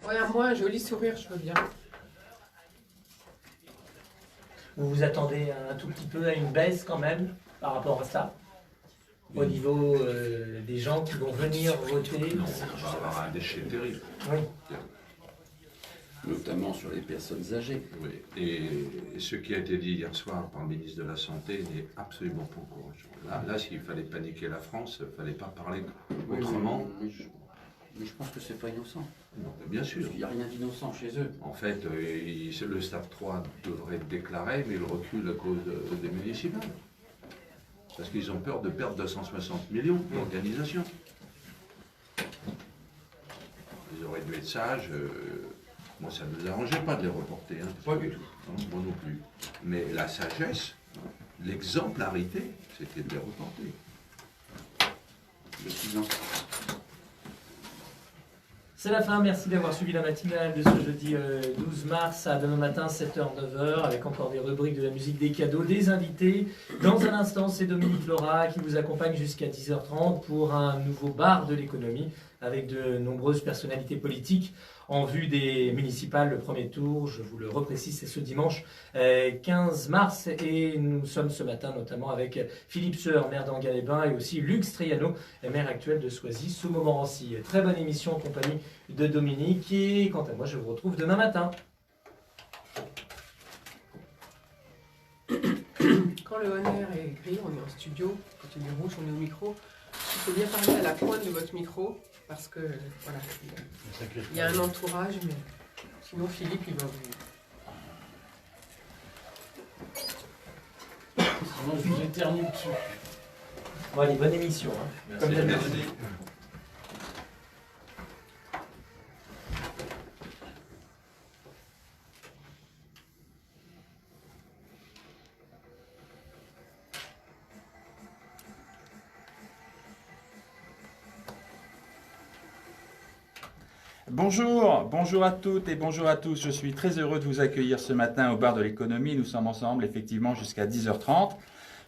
Ouais, moi, un joli sourire, je veux bien. Vous vous attendez un tout petit peu à une baisse quand même par rapport à ça, au niveau des gens qui vont venir voter? Non, on va avoir un déchet terrible. Oui. Notamment sur les personnes âgées. Oui. Et ce qui a été dit hier soir par le ministre de la Santé n'est absolument pas encourageant. Là, s'il fallait paniquer la France, il ne fallait pas parler autrement. Mais je pense que c'est pas innocent. Non, mais bien sûr. Il n'y a rien d'innocent chez eux. En fait, le stade 3 devrait être déclaré, mais il recule à cause des municipales. Parce qu'ils ont peur de perdre 260 millions d'organisations. Ils auraient dû être sages. Moi, ça ne nous arrangeait pas de les reporter. Hein, Pas du tout. Moi non plus. Mais la sagesse, l'exemplarité, c'était de les reporter. Le silence. C'est la fin, merci d'avoir suivi la matinale de ce jeudi 12 mars à demain matin 7h, 9h avec encore des rubriques de la musique, des cadeaux, des invités. Dans un instant, c'est Dominique Laura qui vous accompagne jusqu'à 10h30 pour un nouveau bar de l'économie avec de nombreuses personnalités politiques en vue des municipales. Le premier tour, je vous le reprécise, c'est ce dimanche 15 mars et nous sommes ce matin notamment avec Philippe Sueur, maire d'Enghien-les-Bains et aussi Luc Striano, maire actuel de Soisy-sous-Montmorency. Très bonne émission en compagnie de Dominique et quant à moi je vous retrouve demain matin. Quand le honneur est gris, on est en studio. Quand il est rouge, on est au micro. Il faut bien parler à la pointe de votre micro parce que voilà, il y a un entourage, mais sinon Philippe il va vous. Sinon, je vous éternue dessus. Bon allez, bonne émission. Hein. Comme d'habitude. Bonjour à toutes et bonjour à tous. Je suis très heureux de vous accueillir ce matin au bar de l'économie. Nous sommes ensemble effectivement jusqu'à 10h30.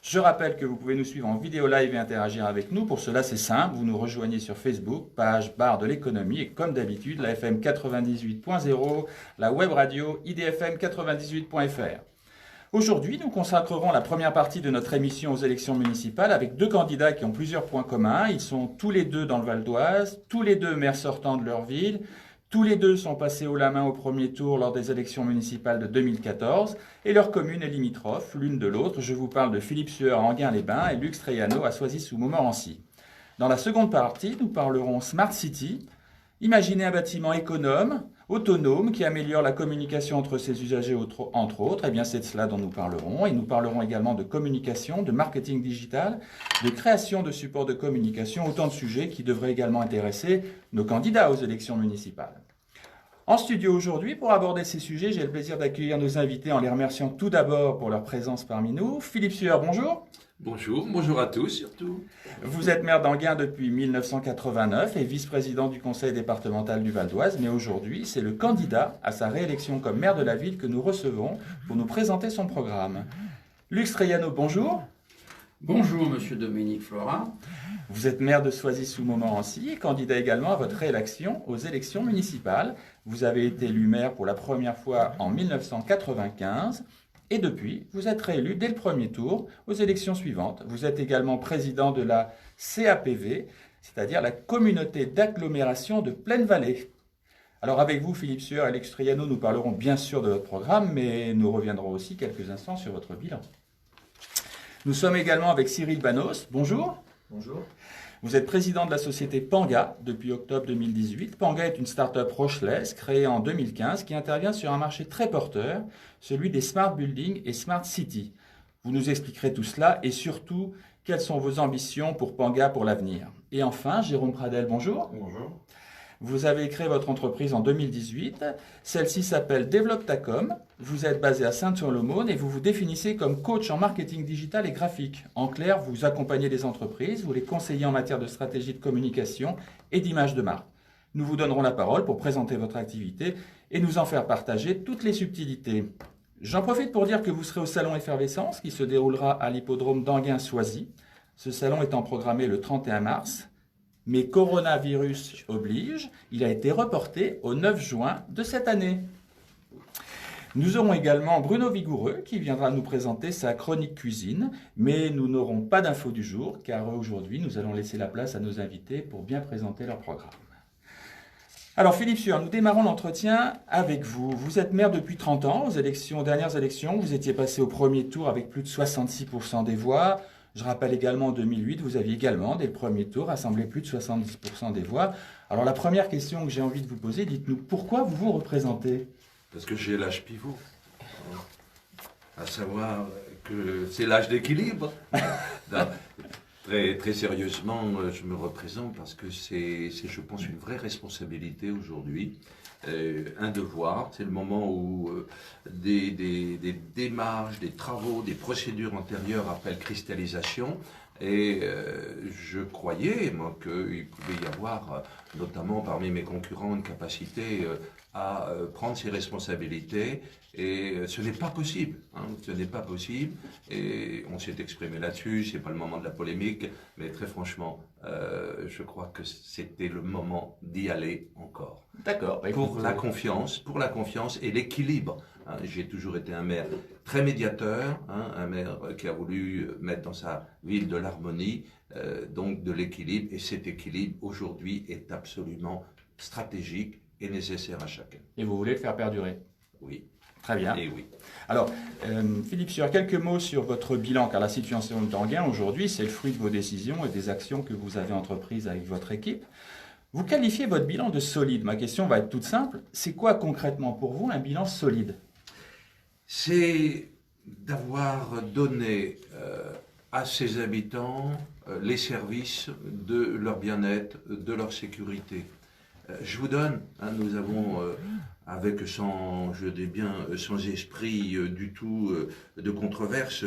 Je rappelle que vous pouvez nous suivre en vidéo live et interagir avec nous. Pour cela, c'est simple. Vous nous rejoignez sur Facebook, page bar de l'économie et comme d'habitude, la FM 98.0, la web radio idfm 98.fr. Aujourd'hui, nous consacrerons la première partie de notre émission aux élections municipales avec deux candidats qui ont plusieurs points communs. Ils sont tous les deux dans le Val d'Oise, tous les deux maires sortants de leur ville, tous les deux sont passés haut la main au premier tour lors des élections municipales de 2014 et leur commune est limitrophe l'une de l'autre. Je vous parle de Philippe Sueur à Enghien-les-Bains et Luc Striano à Soisy-sous-Montmorency. Dans la seconde partie, nous parlerons Smart City. Imaginez un bâtiment économe, autonome, qui améliore la communication entre ses usagers, entre autres. Eh bien, c'est de cela dont nous parlerons. Et nous parlerons également de communication, de marketing digital, de création de supports de communication, autant de sujets qui devraient également intéresser nos candidats aux élections municipales. En studio aujourd'hui, pour aborder ces sujets, j'ai le plaisir d'accueillir nos invités en les remerciant tout d'abord pour leur présence parmi nous. Philippe Sueur, bonjour. Bonjour à tous surtout. Vous êtes maire d'Enghien depuis 1989 et vice-président du conseil départemental du Val d'Oise, mais aujourd'hui, c'est le candidat à sa réélection comme maire de la ville que nous recevons pour nous présenter son programme. Luc Striano, bonjour. Bonjour, monsieur Dominique Laura. Vous êtes maire de Soisy-sous-Montmorency et candidat également à votre réélection aux élections municipales. Vous avez été élu maire pour la première fois en 1995. Et depuis, vous êtes réélu dès le premier tour aux élections suivantes. Vous êtes également président de la CAPV, c'est-à-dire la communauté d'agglomération de Plaine-Vallée. Alors avec vous, Philippe Sueur et Luc Striano, nous parlerons bien sûr de votre programme, mais nous reviendrons aussi quelques instants sur votre bilan. Nous sommes également avec Cyril Banos. Bonjour. Bonjour. Vous êtes président de la société Panga depuis octobre 2018. Panga est une start-up rochelaise créée en 2015 qui intervient sur un marché très porteur, celui des smart buildings et smart city. Vous nous expliquerez tout cela et surtout quelles sont vos ambitions pour Panga pour l'avenir. Et enfin, Jérôme Pradel, bonjour. Bonjour. Vous avez créé votre entreprise en 2018. Celle-ci s'appelle Développe-ta-com. Vous êtes basé à Sainte-sur-l'Aumône et vous vous définissez comme coach en marketing digital et graphique. En clair, vous accompagnez les entreprises, vous les conseillez en matière de stratégie de communication et d'image de marque. Nous vous donnerons la parole pour présenter votre activité et nous en faire partager toutes les subtilités. J'en profite pour dire que vous serez au salon Effervescence qui se déroulera à l'hippodrome d'Enghien-Soisy. Ce salon étant programmé le 31 mars. Mais coronavirus oblige, il a été reporté au 9 juin de cette année. Nous aurons également Bruno Vigoureux qui viendra nous présenter sa chronique cuisine, mais nous n'aurons pas d'infos du jour car aujourd'hui nous allons laisser la place à nos invités pour bien présenter leur programme. Alors Philippe Sueur, nous démarrons l'entretien avec vous. Vous êtes maire depuis 30 ans, aux dernières élections, vous étiez passé au premier tour avec plus de 66% des voix. Je rappelle également en 2008, vous aviez également, dès le premier tour, rassemblé plus de 70% des voix. Alors la première question que j'ai envie de vous poser, dites-nous, pourquoi vous vous représentez ? Parce que j'ai l'âge pivot. À savoir que c'est l'âge d'équilibre. Très sérieusement, je me représente parce que c'est, je pense, une vraie responsabilité aujourd'hui. Un devoir, c'est le moment où des démarches, des travaux, des procédures antérieures appellent cristallisation. Et je croyais, moi, qu'il pouvait y avoir, notamment parmi mes concurrents, une capacité à prendre ses responsabilités. Et ce n'est pas possible. Ce n'est pas possible. Et on s'est exprimé là-dessus. C'est pas le moment de la polémique, mais très franchement, je crois que c'était le moment d'y aller encore. D'accord. Pour la confiance et l'équilibre. J'ai toujours été un maire très médiateur, un maire qui a voulu mettre dans sa ville de l'harmonie, donc de l'équilibre. Et cet équilibre, aujourd'hui, est absolument stratégique et nécessaire à chacun. Et vous voulez le faire perdurer ? Oui. Très bien. Et oui. Alors, Philippe Sueur, quelques mots sur votre bilan, car la situation de Tanguin aujourd'hui, c'est le fruit de vos décisions et des actions que vous avez entreprises avec votre équipe. Vous qualifiez votre bilan de solide. Ma question va être toute simple. C'est quoi concrètement pour vous un bilan solide ? C'est d'avoir donné à ses habitants les services de leur bien-être, de leur sécurité. Je vous donne, nous avons, avec sans esprit du tout de controverse,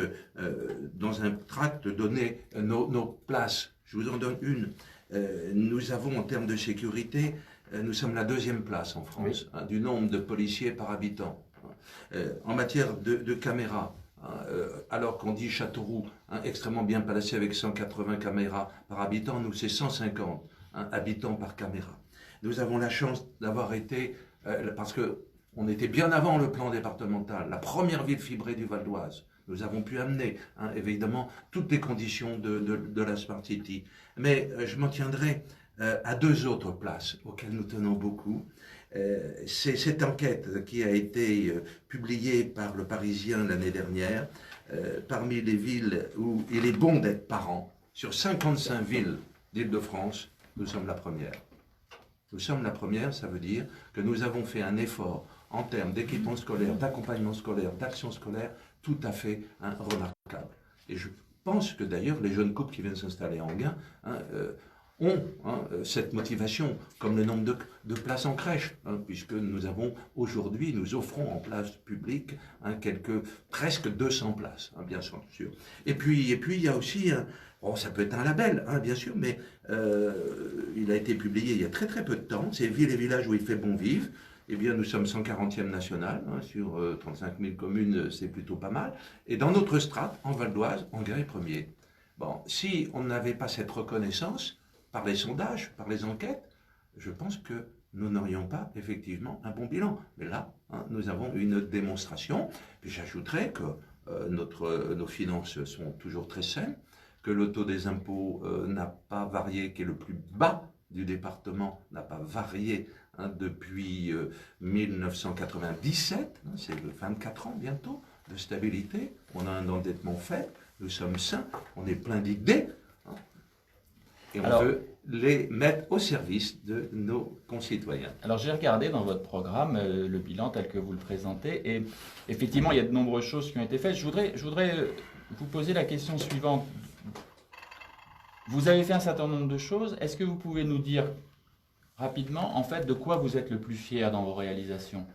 dans un tract donné nos places. Je vous en donne une. Nous avons, en termes de sécurité, nous sommes la 2e place en France, oui, du nombre de policiers par habitant. En matière de caméras, alors qu'on dit Châteauroux, extrêmement bien placé avec 180 caméras par habitant, nous c'est 150 habitants par caméra. Nous avons la chance d'avoir été, parce qu'on était bien avant le plan départemental, la première ville fibrée du Val d'Oise. Nous avons pu amener, évidemment, toutes les conditions de la Smart City. Mais je m'en tiendrai à 2 autres places auxquelles nous tenons beaucoup. C'est cette enquête qui a été publiée par le Parisien l'année dernière, parmi les villes où il est bon d'être parent. Sur 55 villes d'Île-de-France, nous sommes la première. Nous sommes la première, ça veut dire que nous avons fait un effort en termes d'équipement scolaire, d'accompagnement scolaire, d'action scolaire, tout à fait remarquable. Et je pense que d'ailleurs, les jeunes couples qui viennent s'installer en Enghien ont cette motivation, comme le nombre de places en crèche, puisque nous avons aujourd'hui, nous offrons en place publique presque 200 places, bien sûr. Et puis il y a aussi, ça peut être un label, bien sûr, mais il a été publié il y a très très peu de temps, c'est Villes et villages où il fait bon vivre. Eh bien, nous sommes 140e national, sur 35 000 communes, c'est plutôt pas mal. Et dans notre strate, en Val d'Oise, Enghien est premier. Bon, si on n'avait pas cette reconnaissance, par les sondages, par les enquêtes, je pense que nous n'aurions pas effectivement un bon bilan. Mais là, nous avons une démonstration. Puis j'ajouterais que nos finances sont toujours très saines, que le taux des impôts n'a pas varié, qui est le plus bas du département, n'a pas varié depuis 1997, c'est 24 ans bientôt de stabilité. On a un endettement faible, nous sommes sains, on est plein d'idées. Et on veut les mettre au service de nos concitoyens. Alors j'ai regardé dans votre programme le bilan tel que vous le présentez et effectivement il y a de nombreuses choses qui ont été faites. Je voudrais vous poser la question suivante. Vous avez fait un certain nombre de choses. Est-ce que vous pouvez nous dire rapidement en fait de quoi vous êtes le plus fier dans vos réalisations ?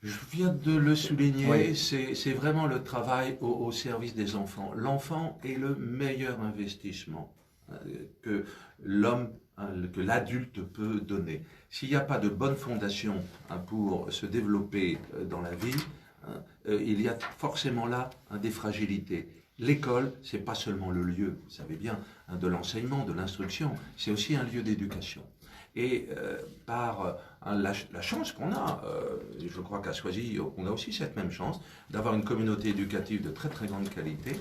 Je viens de le souligner, oui. C'est vraiment le travail au service des enfants. L'enfant est le meilleur investissement que l'homme, que l'adulte peut donner. S'il n'y a pas de bonne fondation pour se développer dans la vie, il y a forcément là des fragilités. l'école, c'est pas seulement le lieu, vous savez bien, hein, de l'enseignement, de l'instruction, c'est aussi un lieu d'éducation. Et par la chance qu'on a, je crois qu'à Choisy, on a aussi cette même chance d'avoir une communauté éducative de très très grande qualité.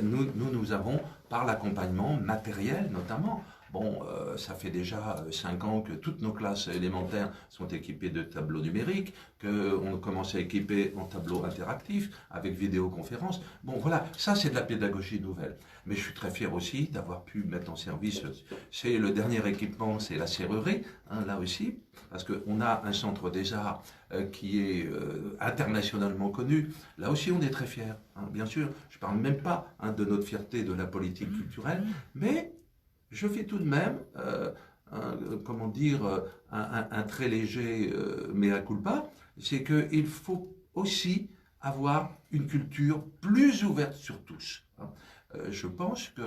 Nous avons, par l'accompagnement matériel notamment, bon, ça fait déjà 5 ans que toutes nos classes élémentaires sont équipées de tableaux numériques, qu'on commence à équiper en tableaux interactifs, avec vidéoconférence. Bon, voilà, ça c'est de la pédagogie nouvelle. Mais je suis très fier aussi d'avoir pu mettre en service, c'est le dernier équipement, c'est la serrurerie, hein, là aussi, parce qu'on a un centre des arts qui est internationalement connu. Là aussi, on est très fiers, hein, bien sûr. Je ne parle même pas hein, de notre fierté de la politique culturelle, mais je fais tout de même, comment dire, un très léger mea culpa, c'est qu'il faut aussi avoir une culture plus ouverte sur tous. Hein. Je pense que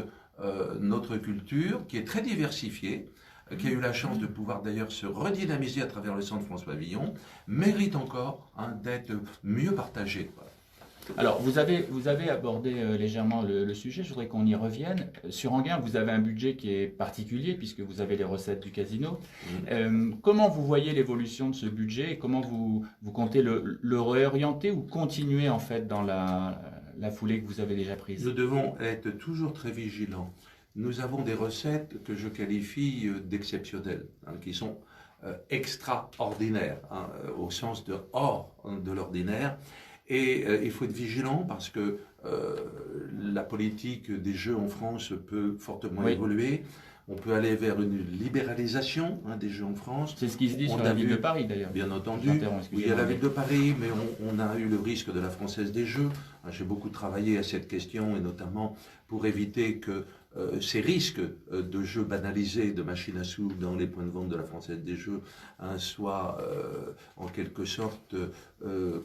notre culture, qui est très diversifiée, qui a eu la chance de pouvoir d'ailleurs se redynamiser à travers le Centre François Villon, mérite encore hein, d'être mieux partagée. Voilà. Alors, vous avez abordé légèrement le sujet, je voudrais qu'on y revienne. Sur Enghien, vous avez un budget qui est particulier, puisque vous avez les recettes du casino. Comment vous voyez l'évolution de ce budget et comment vous comptez le réorienter ou continuer en fait dans la foulée que vous avez déjà prise? Nous devons être toujours très vigilants. Nous avons des recettes que je qualifie d'exceptionnelles, hein, qui sont extraordinaires, hein, au sens de hors hein, de l'ordinaire. Et il faut être vigilant parce que la politique des jeux en France peut fortement évoluer. On peut aller vers une libéralisation hein, des jeux en France. C'est ce qui se dit sur la ville de Paris d'ailleurs. Bien entendu. Oui, il y a la ville de Paris, mais on a eu le risque de la Française des Jeux. J'ai beaucoup travaillé à cette question et notamment pour éviter que ces risques de jeux banalisés, de machines à sous dans les points de vente de la Française des Jeux hein, soient en quelque sorte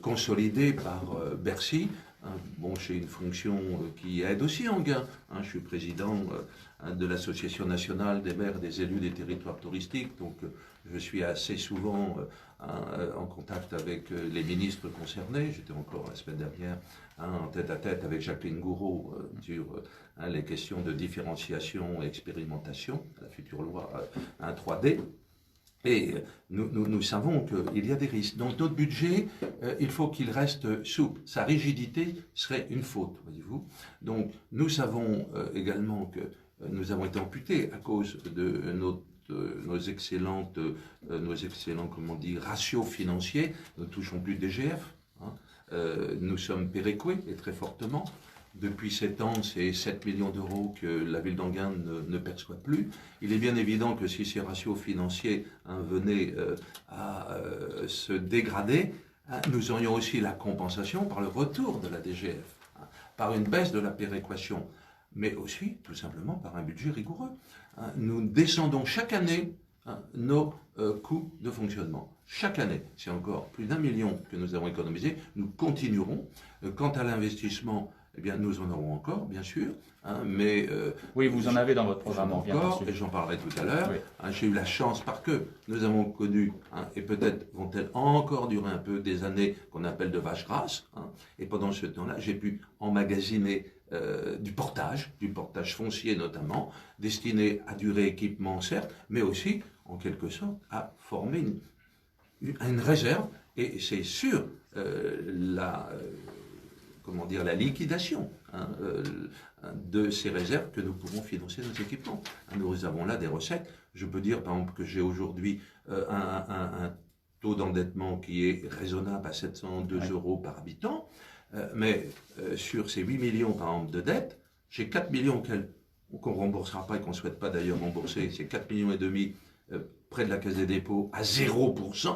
consolidés par Bercy. Hein, bon, j'ai une fonction qui aide aussi Enghien. Hein, je suis président de l'Association nationale des maires et des élus des territoires touristiques, donc je suis assez souvent en contact avec les ministres concernés. J'étais encore la semaine dernière en tête-à-tête avec Jacqueline Gouraud sur les questions de différenciation et expérimentation, la future loi 3D. Et nous savons qu'il y a des risques. Donc notre budget, il faut qu'il reste souple. Sa rigidité serait une faute, voyez-vous. Donc nous savons également que nous avons été amputés à cause de nos excellents comment dire, ratios financiers. Nous ne touchons plus de DGF. Hein. Nous sommes péréqués et très fortement. Depuis 7 ans, c'est 7 millions d'euros que la ville d'Enghien ne perçoit plus. Il est bien évident que si ces ratios financiers hein, venaient à se dégrader, hein, nous aurions aussi la compensation par le retour de la DGF, hein, par une baisse de la péréquation, mais aussi tout simplement par un budget rigoureux. Hein. Nous descendons chaque année hein, nos coûts de fonctionnement. Chaque année, c'est encore plus d'1 million que nous avons économisé. Nous continuerons. Quant à l'investissement, eh bien, nous en aurons encore, bien sûr, hein, mais... oui, vous en avez dans votre programme. Encore, et j'en parlerai tout à l'heure. Oui. Hein, j'ai eu la chance, parce que nous avons connu, hein, et peut-être vont-elles encore durer un peu, des années qu'on appelle de vaches grasses. Hein, et pendant ce temps-là, j'ai pu emmagasiner du portage foncier notamment, destiné à du rééquipement, certes, mais aussi, en quelque sorte, à former une réserve. Et c'est sur la liquidation hein, de ces réserves que nous pourrons financer nos équipements. Nous avons là des recettes. Je peux dire, par exemple, que j'ai aujourd'hui un taux d'endettement qui est raisonnable à 702 euros par habitant, mais sur ces 8 millions, par exemple, de dettes, j'ai 4 millions qu'on ne remboursera pas et qu'on ne souhaite pas d'ailleurs rembourser. C'est 4,5 millions près de la Caisse des dépôts à 0%.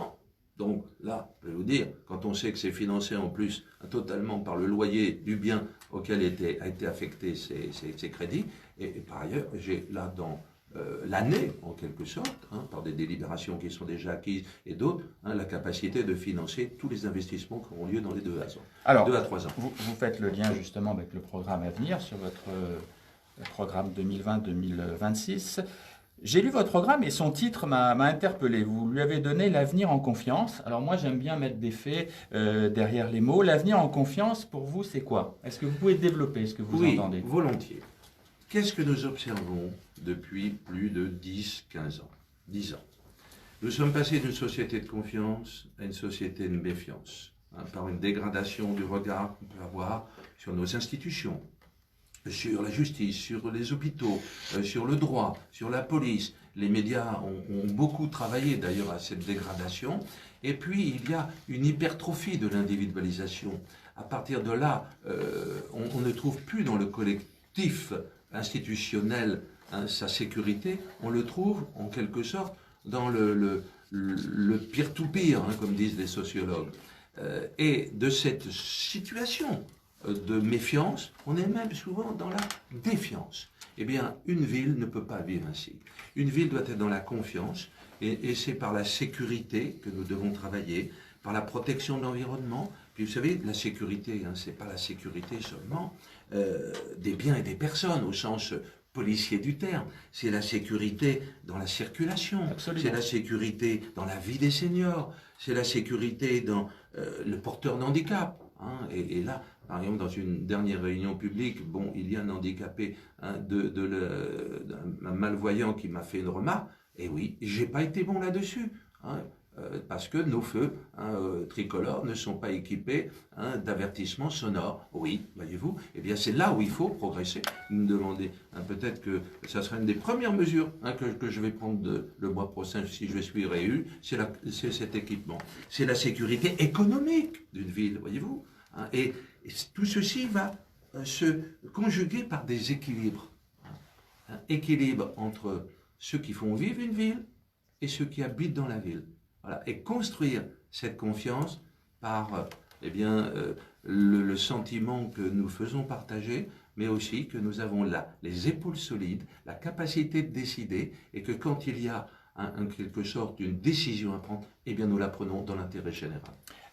Donc là, je vais vous dire, quand on sait que c'est financé en plus totalement par le loyer du bien auquel a été affecté ces crédits, et par ailleurs, j'ai là dans l'année, en quelque sorte, hein, par des délibérations qui sont déjà acquises et d'autres, hein, la capacité de financer tous les investissements qui auront lieu dans les 2 à 3 ans. Vous faites le lien justement avec le programme à venir sur votre programme 2020-2026. J'ai lu votre programme et son titre m'a interpellé. Vous lui avez donné l'avenir en confiance. Alors moi, j'aime bien mettre des faits derrière les mots. L'avenir en confiance, pour vous, c'est quoi? Est-ce que vous pouvez développer ce que vous entendez? Oui, volontiers. Qu'est-ce que nous observons depuis plus de 10-15 ans 10 ans. Nous sommes passés d'une société de confiance à une société de méfiance, par une dégradation du regard qu'on peut avoir sur nos institutions, sur la justice, sur les hôpitaux, sur le droit, sur la police. Les médias ont beaucoup travaillé d'ailleurs à cette dégradation. Et puis il y a une hypertrophie de l'individualisation. À partir de là, on ne trouve plus dans le collectif institutionnel sa sécurité, on le trouve en quelque sorte dans le peer-to-peer, comme disent les sociologues. Et de cette situation de méfiance, on est même souvent dans la défiance. Eh bien, une ville ne peut pas vivre ainsi. Une ville doit être dans la confiance, et c'est par la sécurité que nous devons travailler, par la protection de l'environnement. Puis vous savez, la sécurité, c'est pas la sécurité seulement des biens et des personnes, au sens policier du terme. C'est la sécurité dans la circulation, c'est la sécurité dans la vie des seniors, c'est la sécurité dans le porteur d'handicap. Et là, par exemple, dans une dernière réunion publique, bon, il y a un handicapé, un malvoyant qui m'a fait une remarque, et oui, j'ai pas été bon là-dessus, parce que nos feux tricolores ne sont pas équipés d'avertissements sonores. Oui, voyez-vous, eh bien c'est là où il faut progresser. Nous demander, peut-être que ça sera une des premières mesures que je vais prendre le mois prochain si je suis réélu, c'est cet équipement. C'est la sécurité économique d'une ville, voyez-vous. Et tout ceci va se conjuguer par des équilibres. Équilibre entre ceux qui font vivre une ville et ceux qui habitent dans la ville. Voilà. Et construire cette confiance par le sentiment que nous faisons partager, mais aussi que nous avons là les épaules solides, la capacité de décider, et que quand il y a en quelque sorte une décision à prendre, eh bien nous la prenons dans l'intérêt général.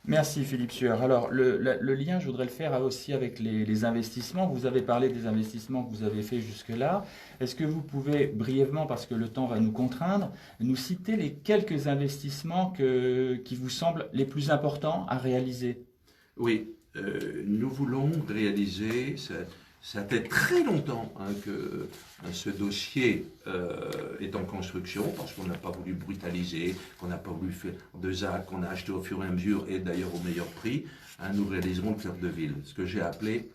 Merci Philippe Sueur. Alors le lien, je voudrais le faire aussi avec les investissements. Vous avez parlé des investissements que vous avez faits jusque-là. Est-ce que vous pouvez brièvement, parce que le temps va nous contraindre, nous citer les quelques investissements qui vous semblent les plus importants à réaliser? Oui, nous voulons réaliser... Ça fait très longtemps que ce dossier est en construction, parce qu'on n'a pas voulu brutaliser, qu'on n'a pas voulu faire de ZAC, qu'on a acheté au fur et à mesure, et d'ailleurs au meilleur prix. Nous réaliserons le cœur de ville, ce que j'ai appelé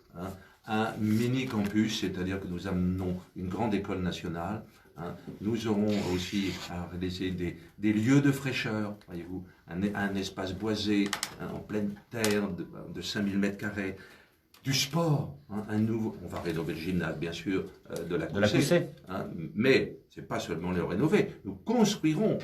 un mini-campus, c'est-à-dire que nous amenons une grande école nationale. Nous aurons aussi à réaliser des lieux de fraîcheur, voyez-vous, un espace boisé en pleine terre de 5000 m². Du sport, un nouveau. On va rénover le gymnase, bien sûr, de la Coussée. Mais ce n'est pas seulement le rénover. Nous construirons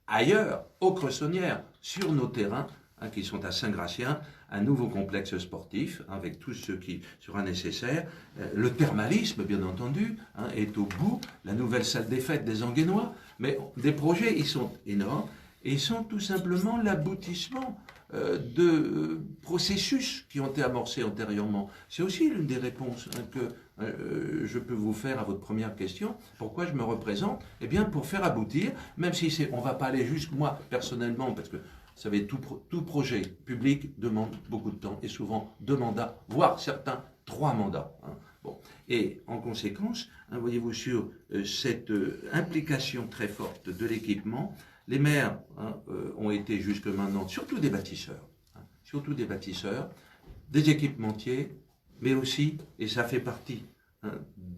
ailleurs, aux Cressonnières, sur nos terrains, qui sont à Saint-Gratien, un nouveau complexe sportif, avec tout ce qui sera nécessaire. Le thermalisme, bien entendu, est au bout. La nouvelle salle des fêtes des Anguénois. Mais des projets, ils sont énormes. Et ils sont tout simplement l'aboutissement de processus qui ont été amorcés antérieurement. C'est aussi l'une des réponses que je peux vous faire à votre première question. Pourquoi je me représente? Eh bien, pour faire aboutir, même si on ne va pas aller jusque moi, personnellement, parce que, vous savez, tout projet public demande beaucoup de temps, et souvent 2 mandats, voire certains 3 mandats. Bon. Et en conséquence, voyez-vous, sur cette implication très forte de l'équipement, les maires ont été jusque maintenant surtout des bâtisseurs, des équipementiers, mais aussi, et ça fait partie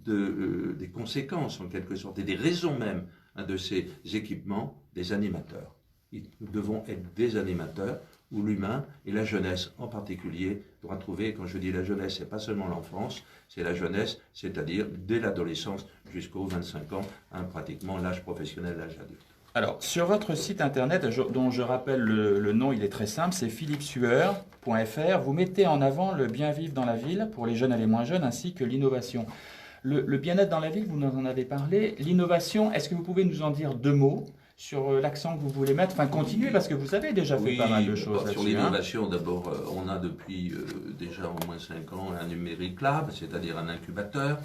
des conséquences en quelque sorte, et des raisons même de ces équipements, des animateurs. Nous devons être des animateurs où l'humain et la jeunesse en particulier doivent trouver, quand je dis la jeunesse, c'est pas seulement l'enfance, c'est la jeunesse, c'est-à-dire dès l'adolescence jusqu'aux 25 ans, pratiquement l'âge professionnel, l'âge adulte. Alors, sur votre site internet, dont je rappelle le nom, il est très simple, c'est philippsueur.fr. Vous mettez en avant le bien vivre dans la ville pour les jeunes et les moins jeunes, ainsi que l'innovation. Le bien-être dans la ville, vous nous en avez parlé. L'innovation, est-ce que vous pouvez nous en dire 2 mots sur l'accent que vous voulez mettre? Enfin, continuez, parce que vous avez déjà fait pas mal de choses là-dessus. Sur l'innovation, d'abord, on a depuis déjà au moins 5 ans un numérique lab, c'est-à-dire un incubateur.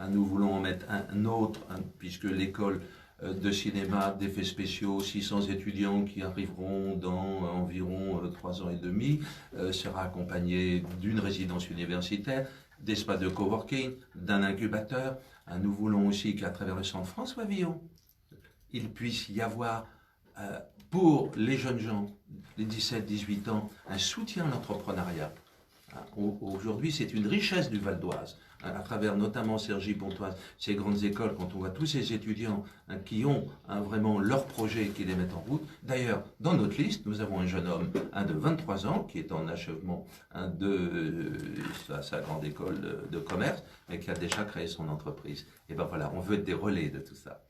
Nous voulons en mettre un autre, puisque l'école de cinéma, d'effets spéciaux, 600 étudiants qui arriveront dans environ 3 ans et demi, sera accompagné d'une résidence universitaire, d'espace de coworking, d'un incubateur. Nous voulons aussi qu'à travers le Centre François Villon, il puisse y avoir pour les jeunes gens, les 17-18 ans, un soutien à l'entrepreneuriat. Aujourd'hui, c'est une richesse du Val d'Oise, à travers notamment Cergy-Pontoise, ces grandes écoles, quand on voit tous ces étudiants qui ont vraiment leur projet et qui les mettent en route. D'ailleurs, dans notre liste, nous avons un jeune homme, de 23 ans, qui est en achèvement de sa grande école de commerce, mais qui a déjà créé son entreprise. Et ben voilà, on veut être des relais de tout ça.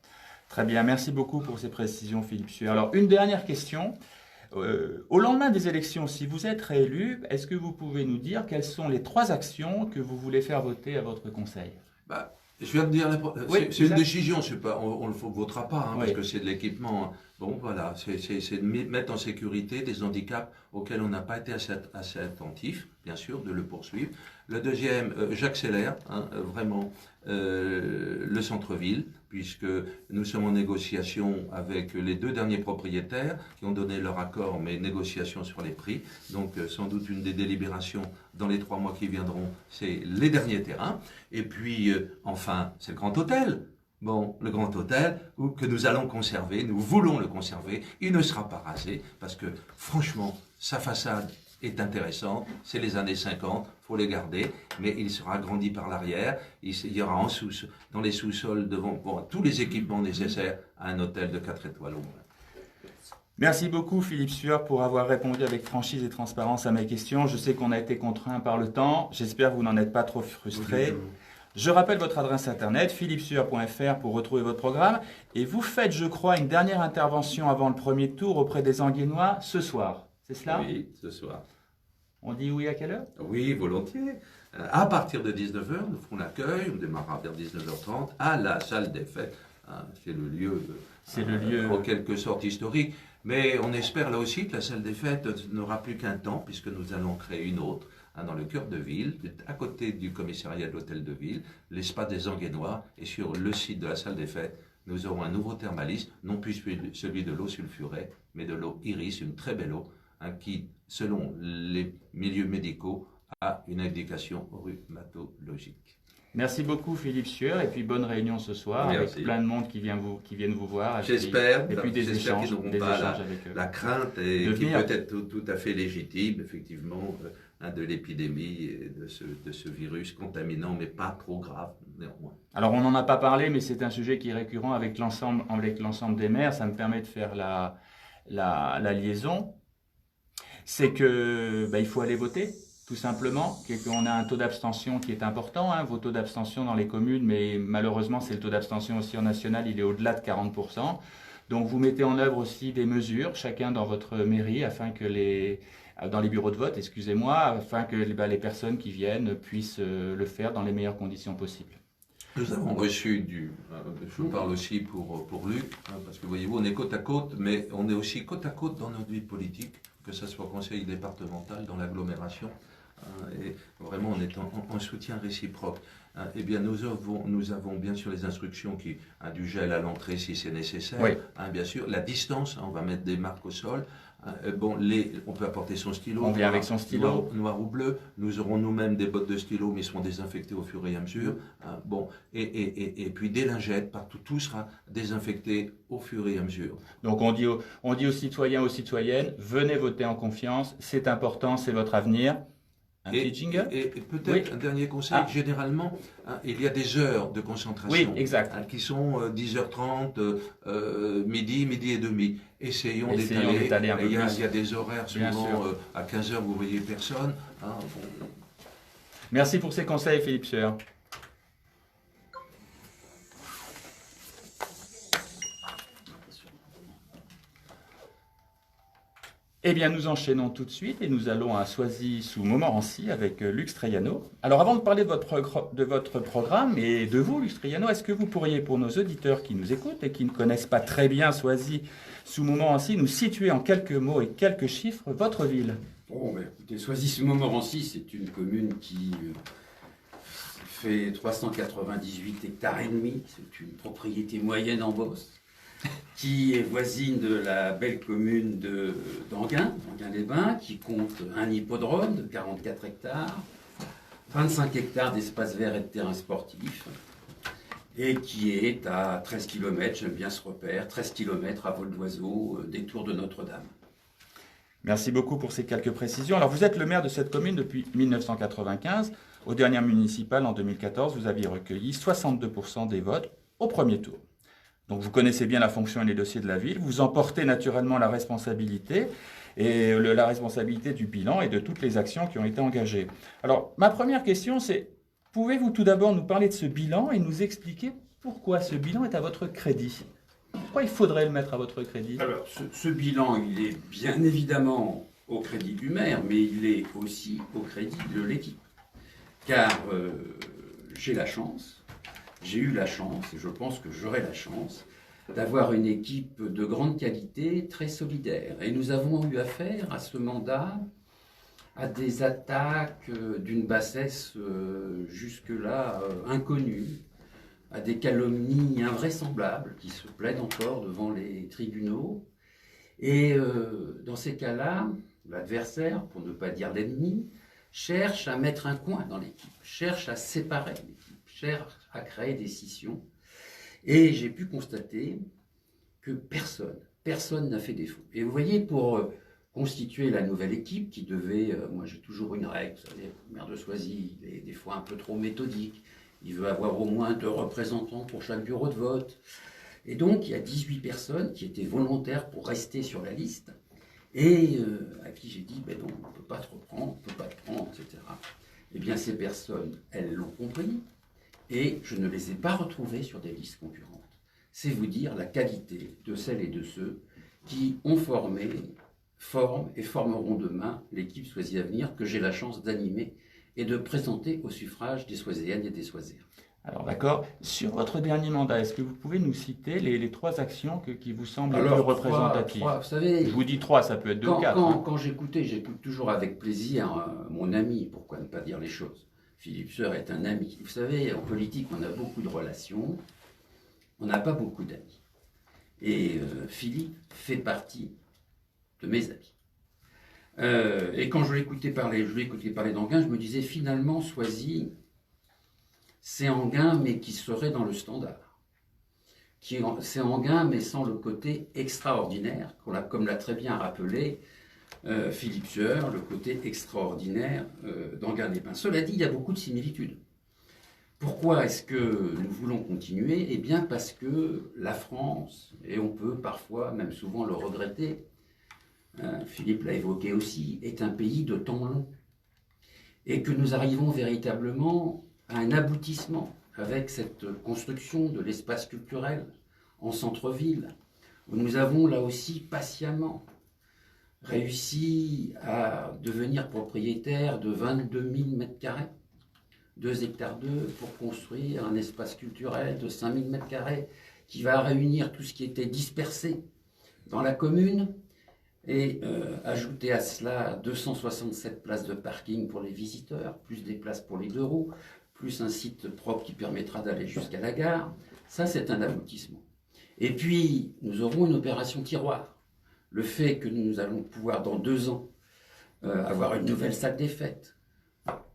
Très bien, merci beaucoup pour ces précisions, Philippe Sueur. Alors, une dernière question. Au lendemain des élections, si vous êtes réélu, est-ce que vous pouvez nous dire quelles sont les 3 actions que vous voulez faire voter à votre conseil? Je viens de dire, oui, c'est une décision, on ne le votera pas, oui. parce que c'est de l'équipement. Bon, voilà, c'est de mettre en sécurité des handicaps auxquels on n'a pas été assez attentif, bien sûr, de le poursuivre. Le deuxième, j'accélère vraiment le centre-ville, puisque nous sommes en négociation avec les 2 derniers propriétaires qui ont donné leur accord, mais négociation sur les prix. Donc, sans doute une des délibérations dans les 3 mois qui viendront, c'est les derniers terrains. Et puis, enfin, c'est le Grand Hôtel. Bon, le Grand Hôtel, que nous allons conserver, nous voulons le conserver, il ne sera pas rasé, parce que franchement, sa façade est intéressante, c'est les années 50, il faut les garder, mais il sera agrandi par l'arrière, il y aura dans les sous-sols devant tous les équipements nécessaires à un hôtel de 4 étoiles au moins. Merci beaucoup Philippe Sueur pour avoir répondu avec franchise et transparence à mes questions. Je sais qu'on a été contraint par le temps, j'espère que vous n'en êtes pas trop frustré. Je rappelle votre adresse internet, philippsueur.fr pour retrouver votre programme. Et vous faites, je crois, une dernière intervention avant le premier tour auprès des Anguénois ce soir. C'est cela? Oui, ce soir. On dit oui à quelle heure? Oui, volontiers. À partir de 19h, nous ferons l'accueil. On démarrera vers 19h30 à la salle des fêtes. C'est le lieu, en quelque sorte historique. Mais on espère là aussi que la salle des fêtes n'aura plus qu'un temps, puisque nous allons créer une autre. Dans le cœur de ville, à côté du commissariat de l'hôtel de ville, l'espace des Anguénois, et sur le site de la salle des fêtes, nous aurons un nouveau thermalisme, non plus celui de l'eau sulfurée, mais de l'eau iris, une très belle eau, qui, selon les milieux médicaux, a une indication rhumatologique. Merci beaucoup Philippe Sueur, et puis bonne réunion ce soir. Merci. Avec plein de monde qui viennent vous voir. J'espère, et puis des échanges, qu'ils n'auront pas avec eux. la crainte, et qui peut être tout à fait légitime, effectivement, de l'épidémie et de ce virus contaminant, mais pas trop grave néanmoins. Alors on n'en a pas parlé, mais c'est un sujet qui est récurrent avec l'ensemble des maires. Ça me permet de faire la liaison. C'est que il faut aller voter, tout simplement, qu'on a un taux d'abstention qui est important, vos taux d'abstention dans les communes, mais malheureusement c'est le taux d'abstention aussi en national, il est au-delà de 40%. Donc vous mettez en œuvre aussi des mesures, chacun dans votre mairie, afin que dans les bureaux de vote, excusez-moi, afin que les personnes qui viennent puissent le faire dans les meilleures conditions possibles. Nous avons reçu je vous parle aussi pour Luc, parce que voyez-vous, on est côte à côte, mais on est aussi côte à côte dans notre vie politique, que ce soit au conseil départemental, dans l'agglomération, et vraiment on est en soutien réciproque. Eh bien, nous avons bien sûr les instructions du gel à l'entrée si c'est nécessaire, oui. Bien sûr, la distance, on va mettre des marques au sol. On peut apporter son stylo. On vient avec son stylo. Noir ou bleu. Nous aurons nous-mêmes des bottes de stylo, mais ils seront désinfectés au fur et à mesure. Et puis des lingettes, partout, tout sera désinfecté au fur et à mesure. Donc on dit aux citoyens, aux citoyennes, venez voter en confiance, c'est important, c'est votre avenir. Un petit jingle. Et peut-être un dernier conseil, généralement, il y a des heures de concentration qui sont 10h30, midi et demi. Essayons d'étaler un peu plus. Il y a des horaires, souvent à 15h, vous ne voyez personne. Merci pour ces conseils, Philippe Sueur. Eh bien, nous enchaînons tout de suite et nous allons à Soisy-sous-Montmorency avec Luc Straiano. Alors, avant de parler de votre programme et de vous, Luc Straiano, est-ce que vous pourriez, pour nos auditeurs qui nous écoutent et qui ne connaissent pas très bien Soisy-sous-Montmorency, nous situer en quelques mots et quelques chiffres votre ville? Bon, écoutez, Soisy-sous-Montmorency, c'est une commune qui fait 398 hectares et demi. C'est une propriété moyenne en Beauce. qui est voisine de la belle commune d'Enghien, Enghien-les-Bains, qui compte un hippodrome de 44 hectares, 25 hectares d'espaces verts et de terrains sportifs, et qui est à 13 km, j'aime bien ce repère, 13 km à vol d'oiseau des Tours de Notre-Dame. Merci beaucoup pour ces quelques précisions. Alors, vous êtes le maire de cette commune depuis 1995. Aux dernières municipales, en 2014, vous aviez recueilli 62% des votes au premier tour. Donc, vous connaissez bien la fonction et les dossiers de la ville. Vous en portez naturellement la responsabilité, et la responsabilité du bilan et de toutes les actions qui ont été engagées. Alors, ma première question, c'est, pouvez-vous tout d'abord nous parler de ce bilan et nous expliquer pourquoi ce bilan est à votre crédit? Pourquoi il faudrait le mettre à votre crédit? Alors, ce bilan, il est bien évidemment au crédit du maire, mais il est aussi au crédit de l'équipe. Car j'ai eu la chance, et je pense que j'aurai la chance, d'avoir une équipe de grande qualité, très solidaire. Et nous avons eu affaire à ce mandat à des attaques d'une bassesse jusque-là inconnue, à des calomnies invraisemblables qui se plaident encore devant les tribunaux. Et dans ces cas-là, l'adversaire, pour ne pas dire l'ennemi, cherche à mettre un coin dans l'équipe, cherche à séparer l'équipe, cherche à créer des scissions. Et j'ai pu constater que personne n'a fait défaut. Et vous voyez, pour constituer la nouvelle équipe qui devait, moi j'ai toujours une règle, vous savez, le maire de Soisy, il est des fois un peu trop méthodique, il veut avoir au moins 2 représentants pour chaque bureau de vote. Et donc il y a 18 personnes qui étaient volontaires pour rester sur la liste, et à qui j'ai dit, ben non, on ne peut pas te reprendre, on ne peut pas te prendre, etc. Eh bien ces personnes, elles l'ont compris, et je ne les ai pas retrouvées sur des listes concurrentes. C'est vous dire la qualité de celles et de ceux qui ont formé, forment et formeront demain l'équipe Soisy Avenir que j'ai la chance d'animer et de présenter au suffrage des Soiséennes et des Soiséens. Alors d'accord. Sur votre dernier mandat, est-ce que vous pouvez nous citer les 3 actions qui vous semblent les plus représentatives? Vous savez, je vous dis 3, ça peut être 2 ou 4. Quand j'écoute toujours avec plaisir mon ami, pourquoi ne pas dire les choses. Philippe Sœur est un ami. Vous savez, en politique, on a beaucoup de relations, on n'a pas beaucoup d'amis. Et Philippe fait partie de mes amis. Et quand je l'écoutais parler d'Enghien, je me disais finalement, Soisy, c'est Enghien, mais qui serait dans le standard. C'est Enghien, mais sans le côté extraordinaire, comme l'a très bien rappelé Philippe Sueur, le côté extraordinaire d'Enghien-les-Bains. Cela dit, il y a beaucoup de similitudes. Pourquoi est-ce que nous voulons continuer? Eh bien parce que la France, et on peut parfois, même souvent le regretter, Philippe l'a évoqué aussi, est un pays de temps long. Et que nous arrivons véritablement à un aboutissement avec cette construction de l'espace culturel en centre-ville, où nous avons là aussi patiemment réussi à devenir propriétaire de 22 000 m², 2 hectares 2, pour construire un espace culturel de 5 000 m² qui va réunir tout ce qui était dispersé dans la commune et ajouter à cela 267 places de parking pour les visiteurs, plus des places pour les 2 roues, plus un site propre qui permettra d'aller jusqu'à la gare. Ça, c'est un aboutissement. Et puis, nous aurons une opération tiroir. Le fait que nous allons pouvoir, dans 2 ans, avoir une nouvelle salle des fêtes,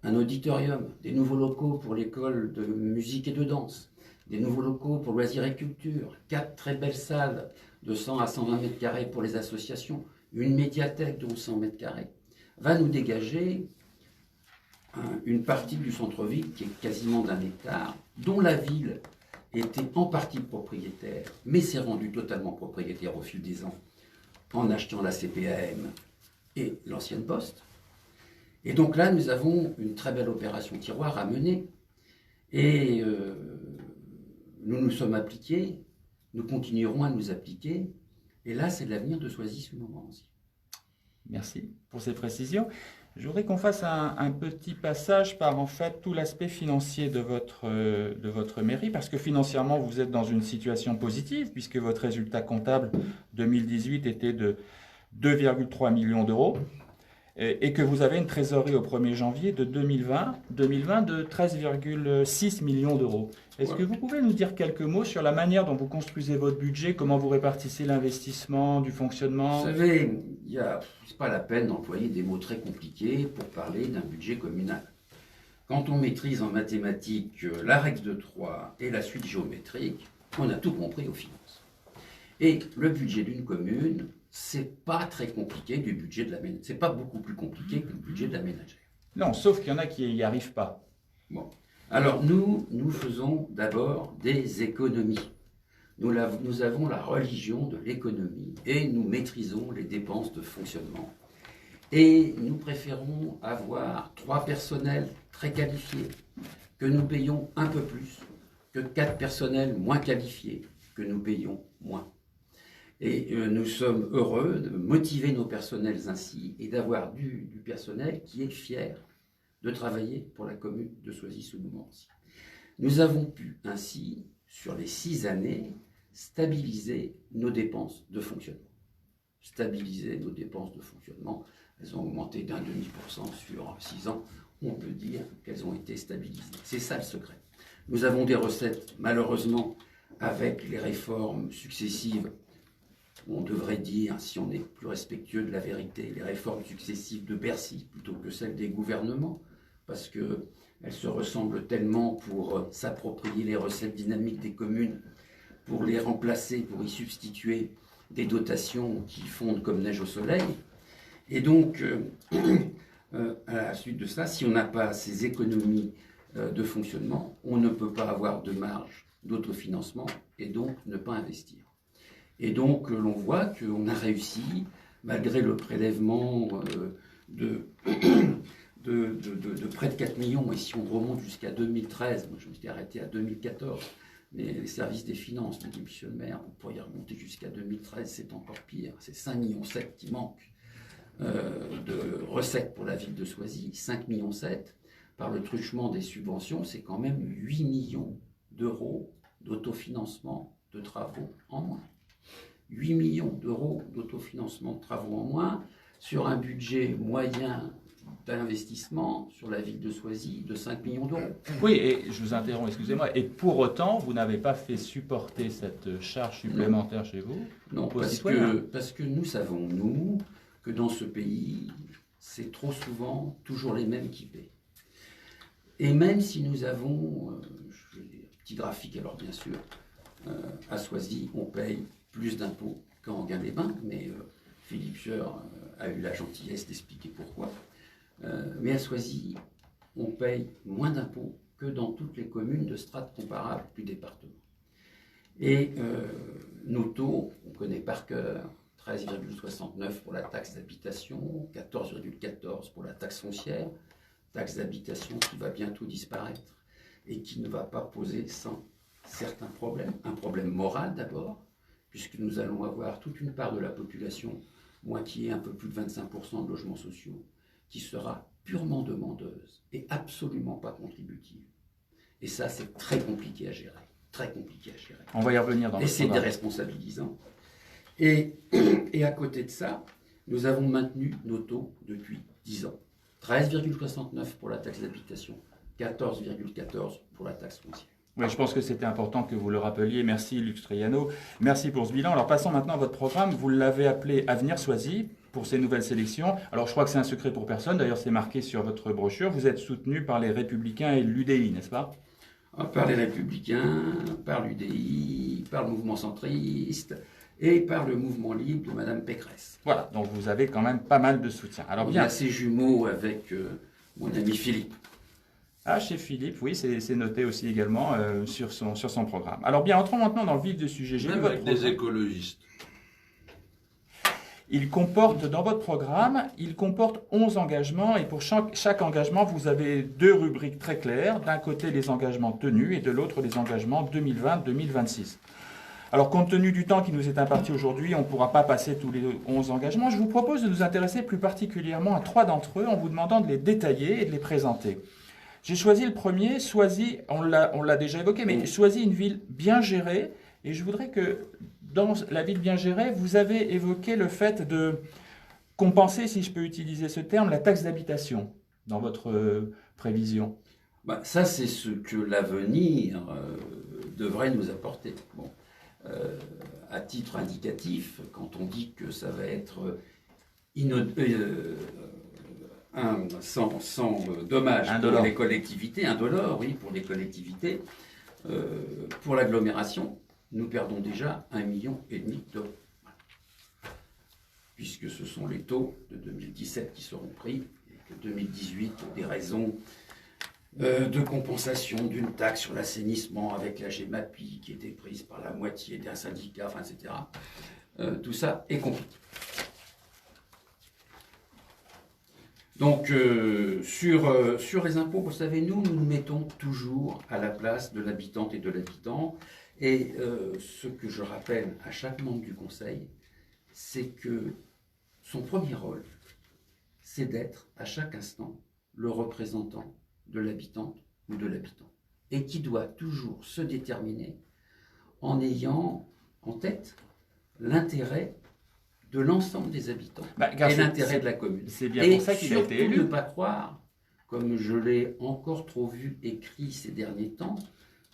un auditorium, des nouveaux locaux pour l'école de musique et de danse, des nouveaux locaux pour loisirs et culture, 4 très belles salles de 100 à 120 m² pour les associations, une médiathèque de 100 m², va nous dégager une partie du centre-ville qui est quasiment d'1 hectare, dont la ville était en partie propriétaire, mais s'est rendue totalement propriétaire au fil des ans, en achetant la CPAM et l'ancienne Poste. Et donc là, nous avons une très belle opération tiroir à mener. Et nous nous sommes appliqués, nous continuerons à nous appliquer. Et là, c'est l'avenir de Soisy-sous-Montmorency. Merci pour ces précisions. Je voudrais qu'on fasse un petit passage par en fait tout l'aspect financier de votre mairie, parce que financièrement, vous êtes dans une situation positive, puisque votre résultat comptable 2018 était de 2,3 millions d'euros. et que vous avez une trésorerie au 1er janvier de 2020 de 13,6 millions d'euros. Est-ce que vous pouvez nous dire quelques mots sur la manière dont vous construisez votre budget, comment vous répartissez l'investissement, du fonctionnement? Vous savez, c'est pas la peine d'employer des mots très compliqués pour parler d'un budget communal. Quand on maîtrise en mathématiques la règle de 3 et la suite géométrique, on a tout compris aux finances. Et le budget d'une commune, c'est pas très compliqué du budget de la ménagère. C'est pas beaucoup plus compliqué que le budget de la ménagère. Non, sauf qu'il y en a qui n'y arrivent pas. Bon. Alors nous faisons d'abord des économies. Nous avons la religion de l'économie et nous maîtrisons les dépenses de fonctionnement. Et nous préférons avoir 3 personnels très qualifiés, que nous payons un peu plus, que 4 personnels moins qualifiés, que nous payons moins. Et nous sommes heureux de motiver nos personnels ainsi et d'avoir du personnel qui est fier de travailler pour la commune de Soisy-sous-Montmorency. Nous avons pu ainsi, sur les 6 années, stabiliser nos dépenses de fonctionnement. Stabiliser nos dépenses de fonctionnement. Elles ont augmenté d'1,5% sur 6 ans. On peut dire qu'elles ont été stabilisées. C'est ça le secret. Nous avons des recettes, malheureusement, avec les réformes successives. On devrait dire, si on est plus respectueux de la vérité, les réformes successives de Bercy plutôt que celles des gouvernements, parce qu'elles se ressemblent tellement pour s'approprier les recettes dynamiques des communes, pour les remplacer, pour y substituer des dotations qui fondent comme neige au soleil. Et donc, à la suite de ça, si on n'a pas ces économies de fonctionnement, on ne peut pas avoir de marge d'autofinancement et donc ne pas investir. Et donc, l'on voit qu'on a réussi, malgré le prélèvement de près de 4 millions, et si on remonte jusqu'à 2013, moi je me suis arrêté à 2014, mais les services des finances me disent, monsieur le maire, vous pourriez remonter jusqu'à 2013, c'est encore pire, c'est 5,7 millions qui manquent de recettes pour la ville de Soisy, 5,7 millions, par le truchement des subventions, c'est quand même 8 millions d'euros d'autofinancement de travaux en moins. 8 millions d'euros d'autofinancement de travaux en moins sur un budget moyen d'investissement sur la ville de Soisy de 5 millions d'euros. Oui, et je vous interromps, excusez-moi, et pour autant, vous n'avez pas fait supporter cette charge supplémentaire chez vous? Non, parce que nous savons, nous, que dans ce pays, c'est trop souvent toujours les mêmes qui paient. Et même si nous avons, je fais des petits graphiques, alors bien sûr, à Soisy, on paye plus d'impôts qu'en Gain-les-Bains, mais Philippe Scheur a eu la gentillesse d'expliquer pourquoi. Mais à Soisy, on paye moins d'impôts que dans toutes les communes de strates comparables du département. Et nos taux, on connaît par cœur, 13,69 pour la taxe d'habitation, 14,14 pour la taxe foncière, taxe d'habitation qui va bientôt disparaître et qui ne va pas poser sans certains problèmes. Un problème moral d'abord, puisque nous allons avoir toute une part de la population, moitié, un peu plus de 25% de logements sociaux, qui sera purement demandeuse et absolument pas contributive. Et ça, c'est très compliqué à gérer. Très compliqué à gérer. On va y revenir dans le programme. Et c'est déresponsabilisant. Et à côté de ça, nous avons maintenu nos taux depuis 10 ans. 13,69 pour la taxe d'habitation, 14,14 pour la taxe foncière. Oui, je pense que c'était important que vous le rappeliez. Merci Luc Striano. Merci pour ce bilan. Alors passons maintenant à votre programme. Vous l'avez appelé Avenir Soisy pour ces nouvelles sélections. Alors je crois que c'est un secret pour personne. D'ailleurs, c'est marqué sur votre brochure. Vous êtes soutenu par les Républicains et l'UDI, n'est-ce pas? Par les Républicains, par l'UDI, par le mouvement centriste et par le mouvement libre de Mme Pécresse. Voilà, donc vous avez quand même pas mal de soutien. Alors bien. On a ses jumeaux avec mon ami Philippe. Ah, chez Philippe, oui, c'est noté aussi également sur son programme. Alors bien, entrons maintenant dans le vif du sujet. J'ai Même avec des écologistes. Dans votre programme, il comporte 11 engagements et pour chaque engagement, vous avez 2 rubriques très claires. D'un côté, les engagements tenus et de l'autre, les engagements 2020-2026. Alors, compte tenu du temps qui nous est imparti aujourd'hui, on ne pourra pas passer tous les 11 engagements. Je vous propose de nous intéresser plus particulièrement à 3 d'entre eux en vous demandant de les détailler et de les présenter. J'ai choisi le premier, Soisy, on l'a déjà évoqué, mais Soisy, une ville bien gérée. Et je voudrais que dans la ville bien gérée, vous avez évoqué le fait de compenser, si je peux utiliser ce terme, la taxe d'habitation dans votre prévision? Ça, c'est ce que l'avenir devrait nous apporter. Bon. À titre indicatif, quand on dit que ça va être sans dommage pour les collectivités, indolore, oui, pour les collectivités, pour l'agglomération, nous perdons déjà 1,5 million d'euros. Puisque ce sont les taux de 2017 qui seront pris, et que 2018, pour des raisons de compensation d'une taxe sur l'assainissement avec la GEMAPI qui était prise par la moitié d'un syndicat, enfin, etc. Tout ça est compliqué. Donc, sur les impôts, vous savez, nous nous mettons toujours à la place de l'habitante et de l'habitant. Et ce que je rappelle à chaque membre du Conseil, c'est que son premier rôle, c'est d'être à chaque instant le représentant de l'habitante ou de l'habitant. Et qui doit toujours se déterminer en ayant en tête l'intérêt de l'ensemble des habitants et l'intérêt de la commune. C'est bien pour ça qu'il a été élu. Et surtout ne pas croire, comme je l'ai encore trop vu écrit ces derniers temps,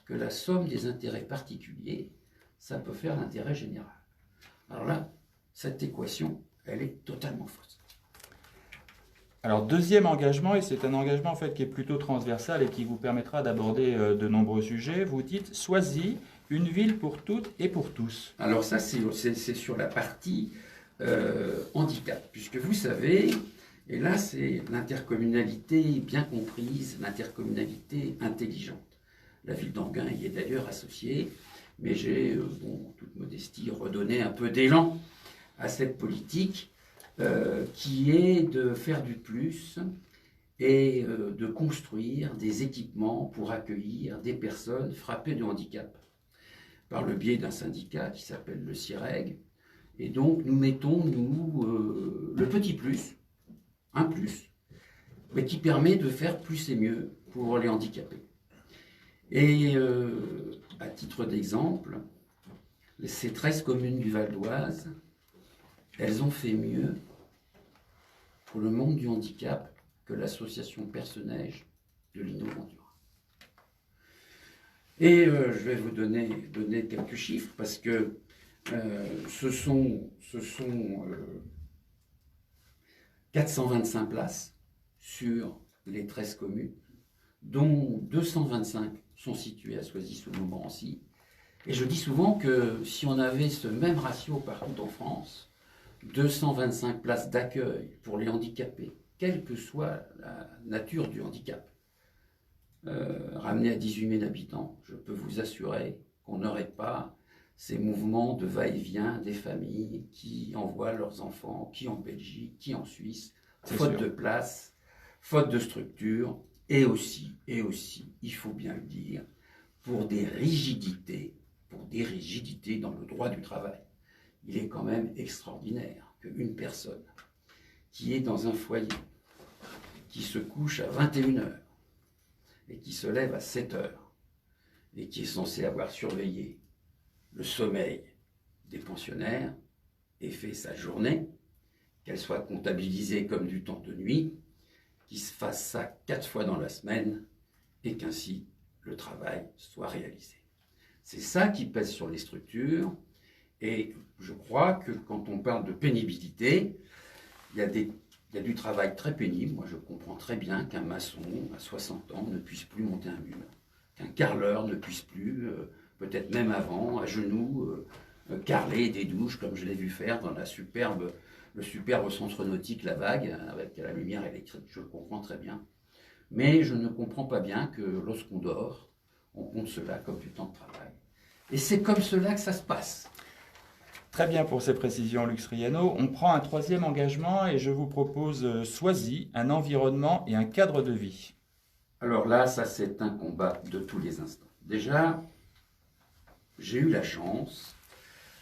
que la somme des intérêts particuliers, ça peut faire l'intérêt général. Alors là, cette équation, elle est totalement fausse. Alors, deuxième engagement, et c'est un engagement en fait qui est plutôt transversal et qui vous permettra d'aborder de nombreux sujets, vous dites « Soisy, une ville pour toutes et pour tous ». Alors ça, c'est sur la partie handicap, puisque vous savez, et là c'est l'intercommunalité bien comprise, l'intercommunalité intelligente. La ville d'Enghien y est d'ailleurs associée, mais j'ai, toute modestie, redonné un peu d'élan à cette politique qui est de faire du plus et de construire des équipements pour accueillir des personnes frappées de handicap par le biais d'un syndicat qui s'appelle le CIREG. Et donc nous mettons, le petit plus, un plus, mais qui permet de faire plus et mieux pour les handicapés. Et à titre d'exemple, ces 13 communes du Val d'Oise, elles ont fait mieux pour le monde du handicap que l'association Perce-Neige de Lino Bandura. Et je vais vous donner quelques chiffres parce que ce sont 425 places sur les 13 communes, dont 225 sont situées à Soisy-sous-Montmorency. Et je dis souvent que si on avait ce même ratio partout en France, 225 places d'accueil pour les handicapés, quelle que soit la nature du handicap, ramené à 18 000 habitants, je peux vous assurer qu'on n'aurait pas ces mouvements de va-et-vient des familles qui envoient leurs enfants, qui en Belgique, qui en Suisse, faute de place, faute de structure, et aussi, il faut bien le dire, pour des rigidités dans le droit du travail. Il est quand même extraordinaire qu'une personne qui est dans un foyer, qui se couche à 21h et qui se lève à 7h et qui est censé avoir surveillé le sommeil des pensionnaires ait fait sa journée, qu'elle soit comptabilisée comme du temps de nuit, qu'il se fasse ça 4 fois dans la semaine et qu'ainsi le travail soit réalisé. C'est ça qui pèse sur les structures. Et je crois que quand on parle de pénibilité, il y a du travail très pénible. Moi, je comprends très bien qu'un maçon à 60 ans ne puisse plus monter un mur, qu'un carreleur ne puisse plus, peut-être même avant, à genoux, carreler des douches, comme je l'ai vu faire dans le superbe centre nautique La Vague, avec la lumière électrique. Je le comprends très bien. Mais je ne comprends pas bien que lorsqu'on dort, on compte cela comme du temps de travail. Et c'est comme cela que ça se passe. Très bien pour ces précisions, Lux Riano. On prend un troisième engagement et je vous propose Soisy, un environnement et un cadre de vie. Alors là, ça c'est un combat de tous les instants. Déjà, j'ai eu la chance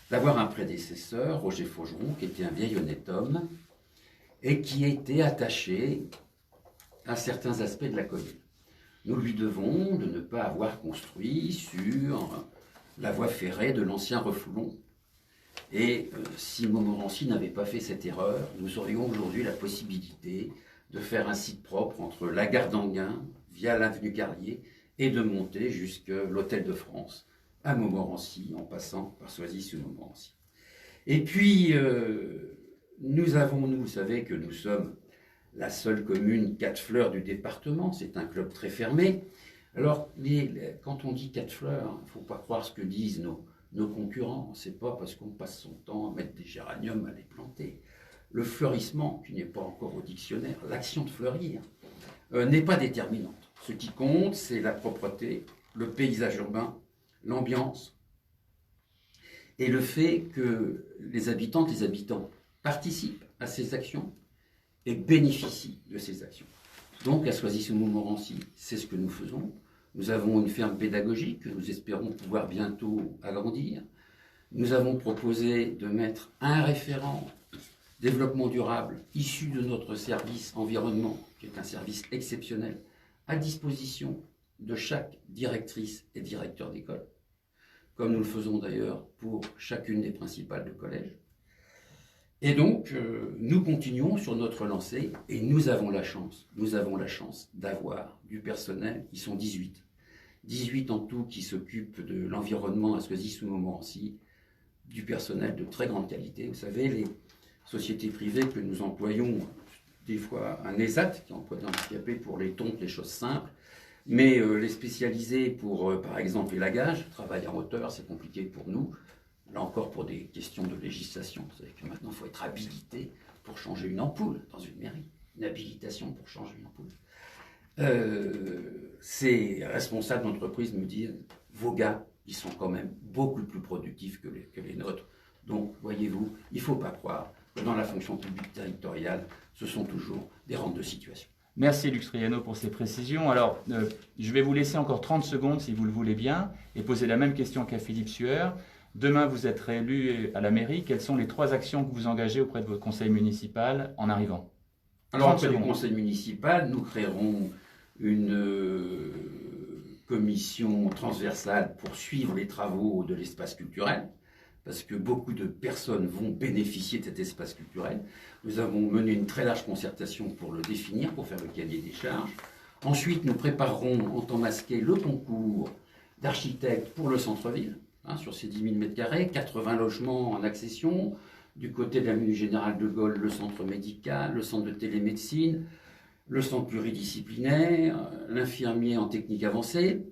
d'avoir un prédécesseur, Roger Faugeron, qui était un vieil honnête homme et qui était attaché à certains aspects de la commune. Nous lui devons de ne pas avoir construit sur la voie ferrée de l'ancien Refoulon, Et si Montmorency n'avait pas fait cette erreur, nous aurions aujourd'hui la possibilité de faire un site propre entre la gare d'Enghien, via l'avenue Carlier, et de monter jusqu'à l'Hôtel de France, à Montmorency, en passant par Soisy-sous-Montmorency. Et puis, nous, vous savez que nous sommes la seule commune 4 fleurs du département, c'est un club très fermé. Alors, quand on dit 4 fleurs, il ne faut pas croire ce que disent nos concurrents. C'est pas parce qu'on passe son temps à mettre des géraniums à les planter. Le fleurissement, qui n'est pas encore au dictionnaire, l'action de fleurir, n'est pas déterminante. Ce qui compte, c'est la propreté, le paysage urbain, l'ambiance, et le fait que les habitantes et les habitants participent à ces actions et bénéficient de ces actions. Donc, à Soisy-sous-Montmorency, c'est ce que nous faisons. Nous avons une ferme pédagogique que nous espérons pouvoir bientôt agrandir. Nous avons proposé de mettre un référent développement durable issu de notre service environnement, qui est un service exceptionnel, à disposition de chaque directrice et directeur d'école, comme nous le faisons d'ailleurs pour chacune des principales de collège. Et donc, nous continuons sur notre lancée et nous avons la chance d'avoir du personnel, ils sont 18 en tout qui s'occupent de l'environnement à Soisy-sous-Montmorency, du personnel de très grande qualité. Vous savez, les sociétés privées que nous employons, des fois un ESAT qui emploie des handicapés pour les tontes, les choses simples, mais les spécialisés pour, par exemple, l'élagage, travail en hauteur, c'est compliqué pour nous. Là encore, pour des questions de législation. Vous savez que maintenant, il faut être habilité pour changer une ampoule dans une mairie. Une habilitation pour changer une ampoule. Ces responsables d'entreprise me disent, vos gars, ils sont quand même beaucoup plus productifs que les nôtres. Donc, voyez-vous, il ne faut pas croire que dans la fonction publique territoriale, ce sont toujours des rentes de situation. Merci Luc Striano pour ces précisions. Alors, je vais vous laisser encore 30 secondes, si vous le voulez bien, et poser la même question qu'à Philippe Sueur. Demain, vous êtes réélu à la mairie. Quelles sont les 3 actions que vous engagez auprès de votre conseil municipal en arrivant? Alors, auprès du conseil municipal, nous créerons une commission transversale pour suivre les travaux de l'espace culturel, parce que beaucoup de personnes vont bénéficier de cet espace culturel. Nous avons mené une très large concertation pour le définir, pour faire le cahier des charges. Ensuite, nous préparerons en temps masqué le concours d'architectes pour le centre-ville, sur ces 10 000 m², 80 logements en accession. Du côté de l'avenue Général de Gaulle, le centre médical, le centre de télémédecine, le centre pluridisciplinaire, l'infirmier en technique avancée.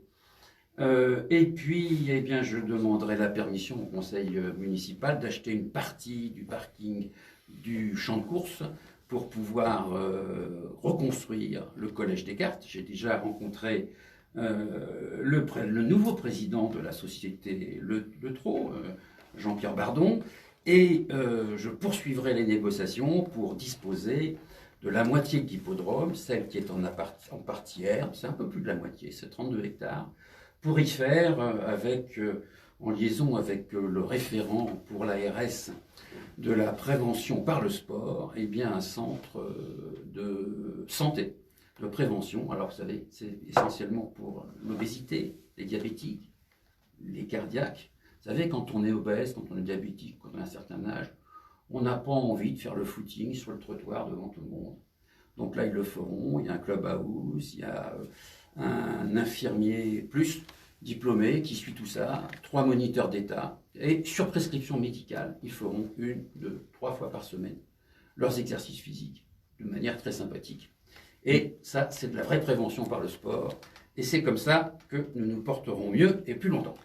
Et puis, eh bien, je demanderai la permission au conseil municipal d'acheter une partie du parking du champ de course pour pouvoir reconstruire le collège Descartes. J'ai déjà rencontré le nouveau président de la société Le Trot, Jean-Pierre Bardon, et je poursuivrai les négociations pour disposer de la moitié de l'hippodrome, celle qui est en partie air, c'est un peu plus de la moitié, c'est 32 hectares, pour y faire, en liaison avec le référent pour l'ARS de la prévention par le sport, eh bien un centre de santé, de prévention. Alors vous savez, c'est essentiellement pour l'obésité, les diabétiques, les cardiaques. Vous savez, quand on est obèse, quand on est diabétique, quand on a un certain âge, on n'a pas envie de faire le footing sur le trottoir devant tout le monde. Donc là, ils le feront. Il y a un clubhouse, il y a un infirmier plus diplômé qui suit tout ça, 3 moniteurs d'État. Et sur prescription médicale, ils feront 1, 2, 3 fois par semaine leurs exercices physiques de manière très sympathique. Et ça, c'est de la vraie prévention par le sport. Et c'est comme ça que nous nous porterons mieux et plus longtemps.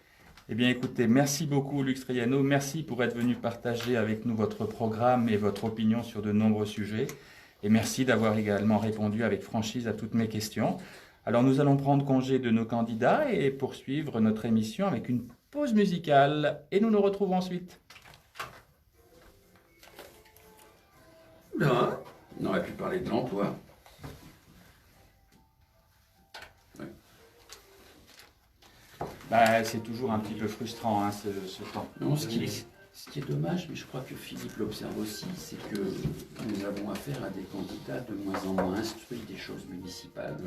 Eh bien, écoutez, merci beaucoup, Luc Striano. Merci pour être venu partager avec nous votre programme et votre opinion sur de nombreux sujets. Et merci d'avoir également répondu avec franchise à toutes mes questions. Alors, nous allons prendre congé de nos candidats et poursuivre notre émission avec une pause musicale. Et nous nous retrouvons ensuite. Là, on aurait pu parler de l'emploi. C'est toujours un petit peu frustrant, hein, ce temps. Non, ce qui est dommage, mais je crois que Philippe l'observe aussi, c'est que nous avons affaire à des candidats de moins en moins instruits des choses municipales.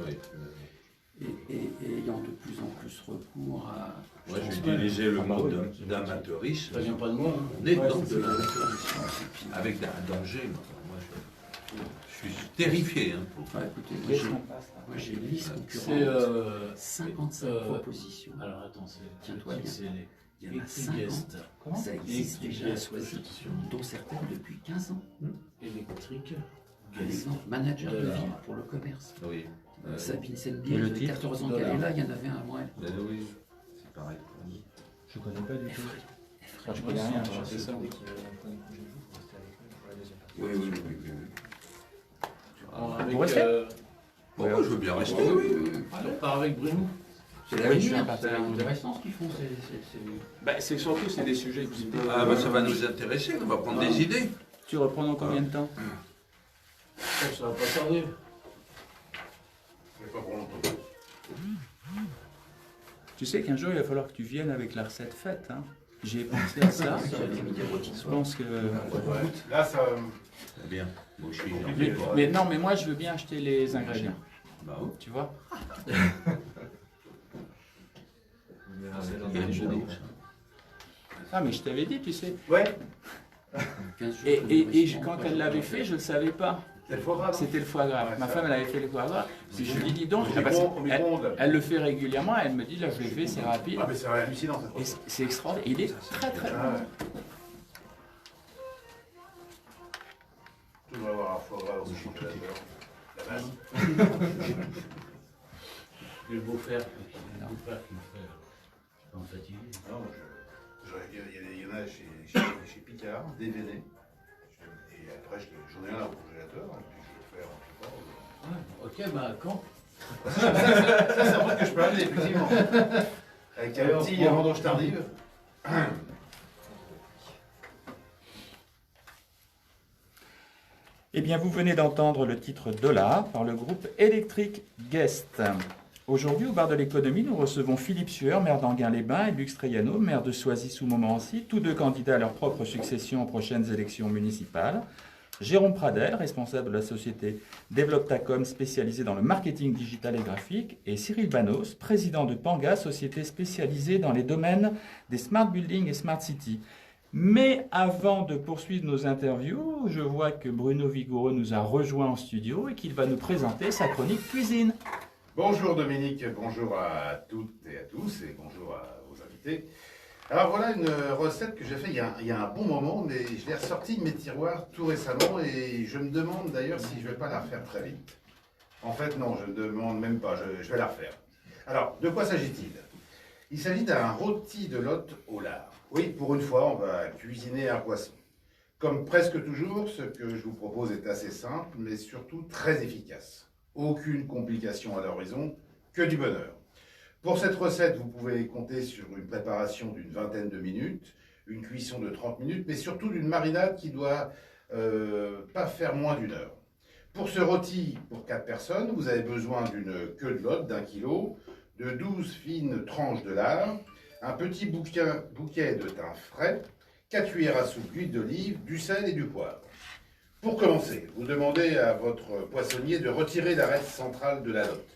et ayant de plus en plus recours à... Moi, j'ai utilisé le mot d'amateurisme. Ça vient pas de moi. Hein. On est dans de l'amateurisme. Avec un danger. Moi, je suis terrifié. Hein, pour... Écoutez, moi j'ai une liste C'est concurrente. 55 propositions. Alors attends, Tiens-toi bien. c'est Il y en a 50. Ça existe déjà à Soisy, dont certaines depuis 15 ans. électrique. Un exemple, manager de ville pour le commerce. Oui. Sabine Et Senbier, le ça fait titre 14 ans qu'elle est là, il y en avait un à moi. Oui, c'est pareil. Je connais pas du tout. Enfin, je Moi, connais rien, c'est c'est ça. dès qu'il y a un point de congé de jour, faut rester avec nous pour la deuxième partie. Oui. Avec, Vous restez Bon, moi, je veux bien rester. Oui. on part avec Bruno. C'est la Oui, je suis lumière, un c'est partenaire. intéressant ce qu'ils font. C'est surtout c'est des sujets que Ah, bah, ça va nous intéresser. On va prendre des idées. Tu reprends dans combien de temps? Ça va pas tarder. C'est pas pour longtemps. Tu sais qu'un jour il va falloir que tu viennes avec la recette faite. Hein. J'ai pensé à ça. Je pense que. Là, ça. Très bien. Moi, je suis. Mais non, mais moi je veux bien acheter les ingrédients. Bah, oui. Tu vois? Il y a des jeux d'eau. Ah, mais je t'avais dit, tu sais. Ouais. Quand elle l'avait fait, je ne le savais pas. C'est le foie gras. C'était le foie gras. Ouais, Ma ça. femme, elle avait fait le foie gras. Si je lui dis donc, Au ah, parce micro- au qu'elle- micro-ondes. elle le fait régulièrement. Elle me dit, là, je l'ai fait, c'est rapide. Ah, mais c'est hallucinant ça. Et c'est extraordinaire. Il est très très Ah, bon. ouais. Tu dois avoir un foie gras dans ce congélateur. La base. Le beau-frère qui me fait en fatigué. Non, moi, il y en a chez Picard, déveiné. Et après, j'en ai un au congélateur, et puis je vais le faire en tout cas. Ok, bah quand Ça, c'est un truc que je peux amener, effectivement. Avec un petit vendange tardive. Eh bien, vous venez d'entendre le titre Dollar par le groupe Electric Guest. Aujourd'hui, au bar de l'économie, nous recevons Philippe Sueur, maire d'Enghien-les-Bains, et Lux Traiano, maire de Soisy-sous-Montmorency, tous deux candidats à leur propre succession aux prochaines élections municipales. Jérôme Pradel, responsable de la société Developtacom, spécialisée dans le marketing digital et graphique, et Cyril Banos, président de Panga, société spécialisée dans les domaines des smart buildings et smart city. Mais avant de poursuivre nos interviews, je vois que Bruno Vigoureux nous a rejoint en studio et qu'il va nous présenter sa chronique cuisine. Bonjour Dominique, bonjour à toutes et à tous, et bonjour à vos invités. Alors voilà une recette que j'ai faite il y a un bon moment, mais je l'ai ressortie de mes tiroirs tout récemment, et je me demande d'ailleurs si je ne vais pas la refaire très vite. En fait non, je ne demande même pas, je vais la refaire. Alors, de quoi s'agit-il? Il s'agit d'un rôti de lotte au lard. Oui, pour une fois, on va cuisiner un poisson. Comme presque toujours, ce que je vous propose est assez simple, mais surtout très efficace. Aucune complication à l'horizon, que du bonheur. Pour cette recette, vous pouvez compter sur une préparation d'une vingtaine de minutes, une cuisson de 30 minutes, mais surtout d'une marinade qui doit pas faire moins d'une heure. Pour ce rôti, pour 4 personnes, vous avez besoin d'une queue de lotte d'1 kg, de 12 fines tranches de lard, un petit bouquet de thym frais, 4 cuillères à soupe d'huile d'olive, du sel et du poivre. Pour commencer, vous demandez à votre poissonnier de retirer l'arête centrale de la lotte.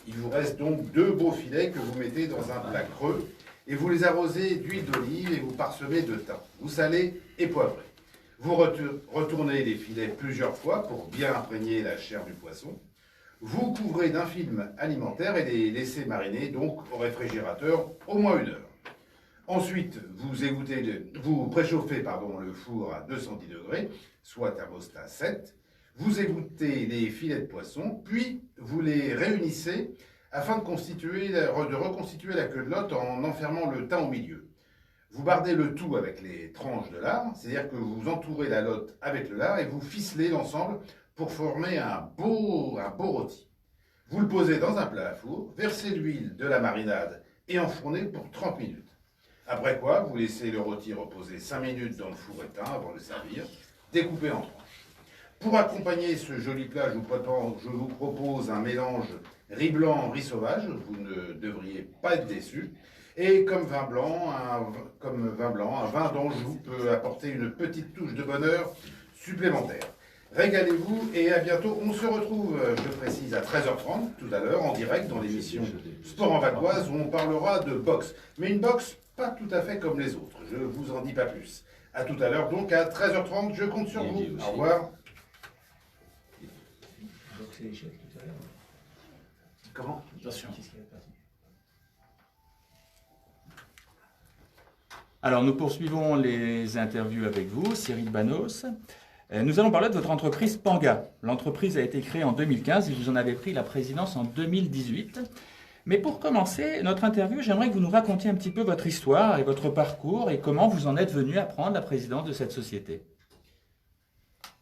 Il vous reste donc 2 beaux filets que vous mettez dans un plat creux et vous les arrosez d'huile d'olive et vous parsemez de thym. Vous salez et poivrez. Vous retournez les filets plusieurs fois pour bien imprégner la chair du poisson. Vous couvrez d'un film alimentaire et les laissez mariner donc au réfrigérateur au moins 1 heure. Ensuite, vous préchauffez le four à 210 degrés, soit thermostat 7. Vous égouttez les filets de poisson, puis vous les réunissez afin de reconstituer la queue de lotte en enfermant le thym au milieu. Vous bardez le tout avec les tranches de lard, c'est-à-dire que vous entourez la lotte avec le lard et vous ficelez l'ensemble pour former un beau rôti. Vous le posez dans un plat à four, versez l'huile de la marinade et enfournez pour 30 minutes. Après quoi, vous laissez le rôti reposer 5 minutes dans le four éteint avant de le servir, découpé en tranches. Pour accompagner ce joli plat, je vous propose un mélange riz blanc, riz sauvage, vous ne devriez pas être déçus. Et comme vin blanc, un vin d'Anjou peut apporter une petite touche de bonheur supplémentaire. Régalez-vous et à bientôt. On se retrouve, je précise, à 13h30 tout à l'heure en direct dans l'émission Sport en Valoise où on parlera de boxe. Mais une boxe pas tout à fait comme les autres. Je vous en dis pas plus. À tout à l'heure donc à 13h30. Je compte sur vous. Au revoir. Donc c'est l'échec tout à l'heure. Comment? Attention. Qu'est-ce qu'il y a de parti? Alors, nous poursuivons les interviews avec vous, Cyril Banos. Nous allons parler de votre entreprise Panga. L'entreprise a été créée en 2015 et vous en avez pris la présidence en 2018. Mais pour commencer notre interview, j'aimerais que vous nous racontiez un petit peu votre histoire et votre parcours et comment vous en êtes venu à prendre la présidence de cette société.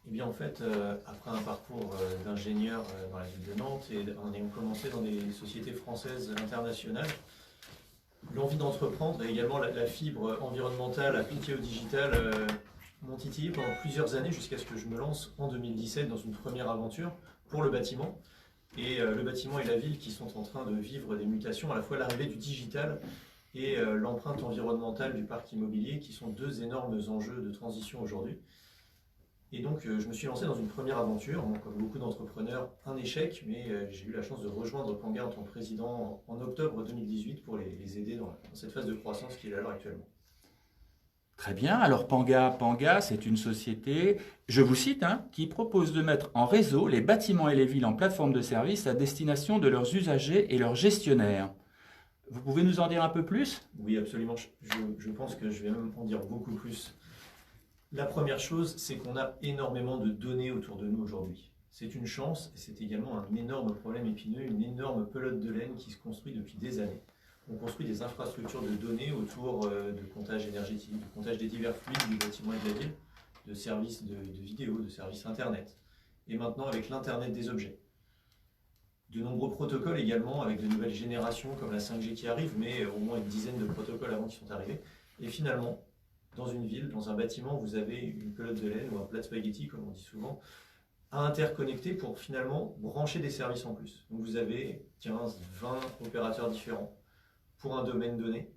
Eh bien, en fait, après un parcours d'ingénieur dans la ville de Nantes et en ayant commencé dans des sociétés françaises internationales, l'envie d'entreprendre et également la fibre environnementale appliquée au digital m'ont titillé pendant plusieurs années jusqu'à ce que je me lance en 2017 dans une première aventure pour le bâtiment. Et le bâtiment et la ville qui sont en train de vivre des mutations, à la fois l'arrivée du digital et l'empreinte environnementale du parc immobilier, qui sont deux énormes enjeux de transition aujourd'hui. Et donc, je me suis lancé dans une première aventure, comme beaucoup d'entrepreneurs, un échec, mais j'ai eu la chance de rejoindre Panga en tant que président en octobre 2018 pour les aider dans cette phase de croissance qui est à l'heure actuellement. Très bien. Alors, Panga, c'est une société, je vous cite, qui propose de mettre en réseau les bâtiments et les villes en plateforme de service à destination de leurs usagers et leurs gestionnaires. Vous pouvez nous en dire un peu plus? Oui, absolument. Je pense que je vais même en dire beaucoup plus. La première chose, c'est qu'on a énormément de données autour de nous aujourd'hui. C'est une chance et c'est également un énorme problème épineux, une énorme pelote de laine qui se construit depuis des années. On construit des infrastructures de données autour de comptage énergétique, de comptage des divers fluides du bâtiment et de la ville, de services de vidéo, de services Internet. Et maintenant avec l'Internet des objets. De nombreux protocoles également avec de nouvelles générations comme la 5G qui arrive, mais au moins une dizaine de protocoles avant qui sont arrivés. Et finalement, dans une ville, dans un bâtiment, vous avez une pelote de laine ou un plat de spaghetti, comme on dit souvent, à interconnecter pour finalement brancher des services en plus. Donc vous avez 15, 20 opérateurs différents pour un domaine donné,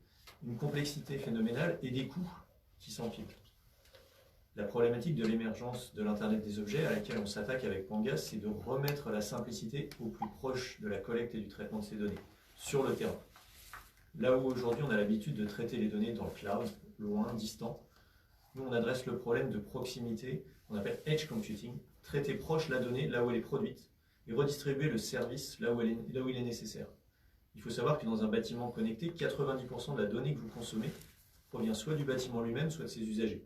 une complexité phénoménale et des coûts qui s'empilent. La problématique de l'émergence de l'Internet des objets à laquelle on s'attaque avec Panga, c'est de remettre la simplicité au plus proche de la collecte et du traitement de ces données, sur le terrain. Là où aujourd'hui on a l'habitude de traiter les données dans le cloud, loin, distant, nous on adresse le problème de proximité, qu'on appelle edge computing, traiter proche la donnée là où elle est produite et redistribuer le service là où il est nécessaire. Il faut savoir que dans un bâtiment connecté, 90% de la donnée que vous consommez provient soit du bâtiment lui-même, soit de ses usagers.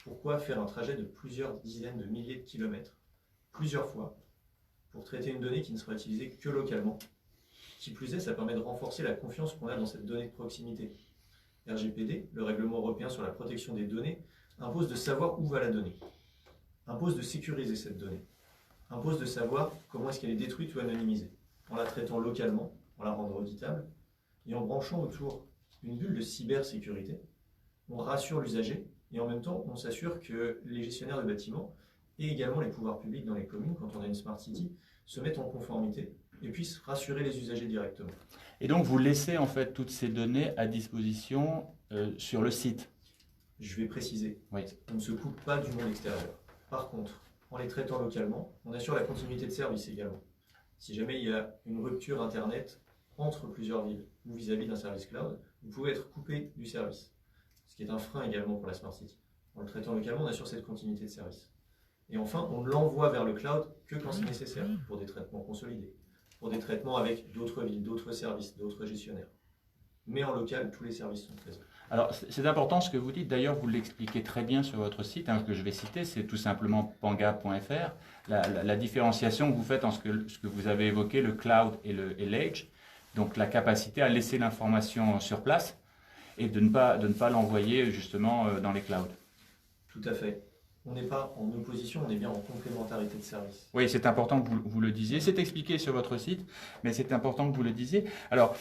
Pourquoi faire un trajet de plusieurs dizaines de milliers de kilomètres, plusieurs fois, pour traiter une donnée qui ne sera utilisée que localement? Qui plus est, ça permet de renforcer la confiance qu'on a dans cette donnée de proximité. RGPD, le règlement européen sur la protection des données, impose de savoir où va la donnée, impose de sécuriser cette donnée, impose de savoir comment est-ce qu'elle est détruite ou anonymisée, en la traitant localement, en la rendant auditable, et en branchant autour une bulle de cybersécurité. On rassure l'usager, et en même temps, on s'assure que les gestionnaires de bâtiments, et également les pouvoirs publics dans les communes, quand on a une Smart City, se mettent en conformité et puissent rassurer les usagers directement. Et donc, vous laissez en fait toutes ces données à disposition sur le site? Je vais préciser, oui. On ne se coupe pas du monde extérieur. Par contre, en les traitant localement, on assure la continuité de service également. Si jamais il y a une rupture Internet entre plusieurs villes ou vis-à-vis d'un service cloud, vous pouvez être coupé du service, ce qui est un frein également pour la Smart City. En le traitant localement, on assure cette continuité de service. Et enfin, on ne l'envoie vers le cloud que quand c'est nécessaire, pour des traitements consolidés, pour des traitements avec d'autres villes, d'autres services, d'autres gestionnaires. Mais en local, tous les services sont présents. Alors, c'est important ce que vous dites. D'ailleurs, vous l'expliquez très bien sur votre site, que je vais citer, c'est tout simplement panga.fr. La différenciation que vous faites entre ce que vous avez évoqué, le cloud et l'edge, donc la capacité à laisser l'information sur place et de ne pas l'envoyer justement dans les clouds. Tout à fait. On n'est pas en opposition, on est bien en complémentarité de service. Oui, c'est important que vous le disiez. C'est expliqué sur votre site, mais c'est important que vous le disiez. Alors,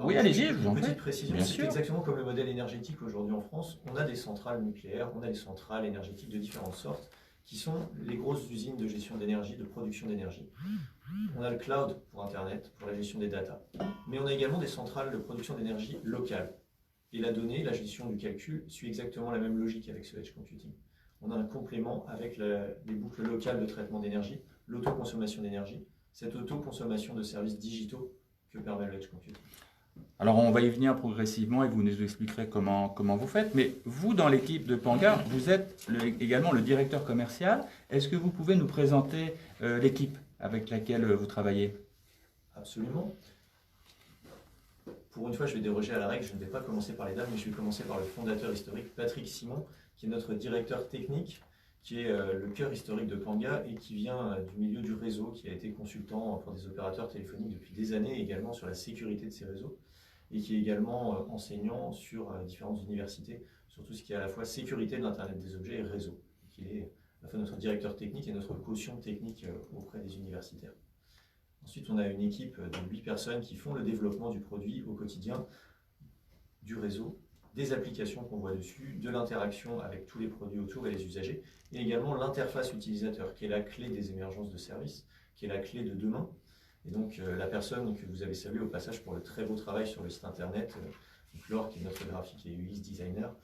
oui, allez-y, je vous en prie. Petite précision, c'est exactement comme le modèle énergétique aujourd'hui en France. On a des centrales nucléaires, on a des centrales énergétiques de différentes sortes, qui sont les grosses usines de gestion d'énergie, de production d'énergie. On a le cloud pour Internet, pour la gestion des data. Mais on a également des centrales de production d'énergie locales. Et la donnée, la gestion du calcul, suit exactement la même logique avec ce edge computing. on a un complément avec les boucles locales de traitement d'énergie, l'autoconsommation d'énergie, cette autoconsommation de services digitaux que permet le edge computing. Alors on va y venir progressivement et vous nous expliquerez comment vous faites. Mais vous, dans l'équipe de Panga, vous êtes également le directeur commercial. Est-ce que vous pouvez nous présenter l'équipe avec laquelle vous travaillez? Absolument. Pour une fois, je vais déroger à la règle, je ne vais pas commencer par les dames, mais je vais commencer par le fondateur historique, Patrick Simon, qui est notre directeur technique, qui est le cœur historique de Panga et qui vient du milieu du réseau, qui a été consultant pour des opérateurs téléphoniques depuis des années, également sur la sécurité de ces réseaux, et qui est également enseignant sur différentes universités, sur tout ce qui est à la fois sécurité de l'Internet des objets et réseau, qui est à la fois notre directeur technique et notre caution technique auprès des universitaires. Ensuite, on a une équipe de 8 personnes qui font le développement du produit au quotidien, du réseau, des applications qu'on voit dessus, de l'interaction avec tous les produits autour et les usagers, et également l'interface utilisateur, qui est la clé des émergences de services, qui est la clé de demain. Et donc, la personne que vous avez saluée au passage pour le très beau travail sur le site internet, Laure, qui est notre graphique et UX designer,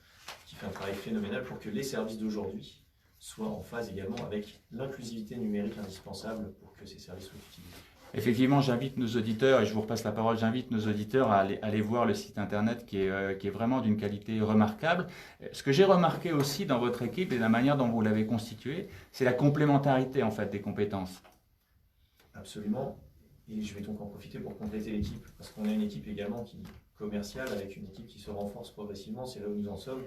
qui fait un travail phénoménal pour que les services d'aujourd'hui soient en phase également avec l'inclusivité numérique indispensable pour que ces services soient utilisés. Effectivement, j'invite nos auditeurs, et je vous repasse la parole, j'invite nos auditeurs à aller voir le site internet qui est vraiment d'une qualité remarquable. Ce que j'ai remarqué aussi dans votre équipe et la manière dont vous l'avez constituée, c'est la complémentarité en fait des compétences. Absolument, et je vais donc en profiter pour compléter l'équipe, parce qu'on a une équipe également qui est commerciale, avec une équipe qui se renforce progressivement, c'est là où nous en sommes.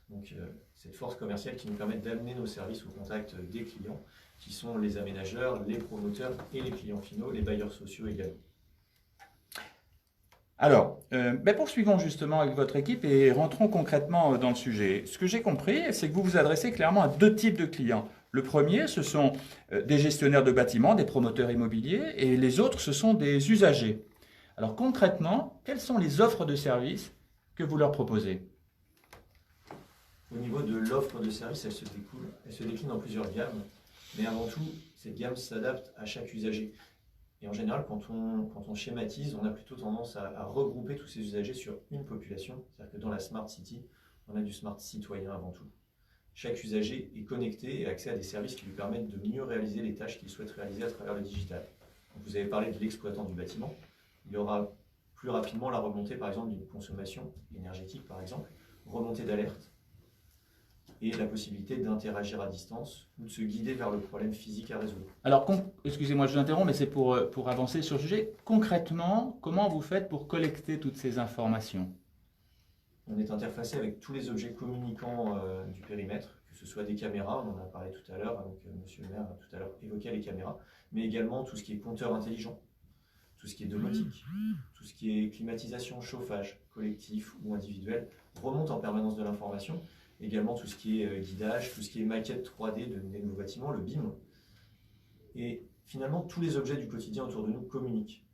Donc cette force commerciale qui nous permet d'amener nos services au contact des clients, qui sont les aménageurs, les promoteurs et les clients finaux, les bailleurs sociaux également. Alors, poursuivons justement avec votre équipe et rentrons concrètement dans le sujet. Ce que j'ai compris, c'est que vous vous adressez clairement à deux types de clients. Le premier, ce sont des gestionnaires de bâtiments, des promoteurs immobiliers, et les autres, ce sont des usagers. Alors concrètement, quelles sont les offres de services que vous leur proposez ? Au niveau de l'offre de service, elle se décline en plusieurs gammes. Mais avant tout, cette gamme s'adapte à chaque usager. Et en général, quand on schématise, on a plutôt tendance à regrouper tous ces usagers sur une population. C'est-à-dire que dans la Smart City, on a du Smart Citoyen avant tout. Chaque usager est connecté et a accès à des services qui lui permettent de mieux réaliser les tâches qu'il souhaite réaliser à travers le digital. Donc vous avez parlé de l'exploitant du bâtiment. Il y aura plus rapidement la remontée, par exemple, d'une consommation énergétique, par exemple, remontée d'alerte, et la possibilité d'interagir à distance ou de se guider vers le problème physique à résoudre. Alors, excusez-moi, je vous interromps, mais c'est pour avancer sur le sujet. Concrètement, comment vous faites pour collecter toutes ces informations ? On est interfacé avec tous les objets communicants du périmètre, que ce soit des caméras, on en a parlé tout à l'heure, donc monsieur le maire a tout à l'heure évoqué les caméras, mais également tout ce qui est compteur intelligent, tout ce qui est domotique, tout ce qui est climatisation, chauffage, collectif ou individuel, remonte en permanence de l'information. Également tout ce qui est guidage, tout ce qui est maquette 3D des nouveaux bâtiments, le BIM. Et finalement, tous les objets du quotidien autour de nous communiquent.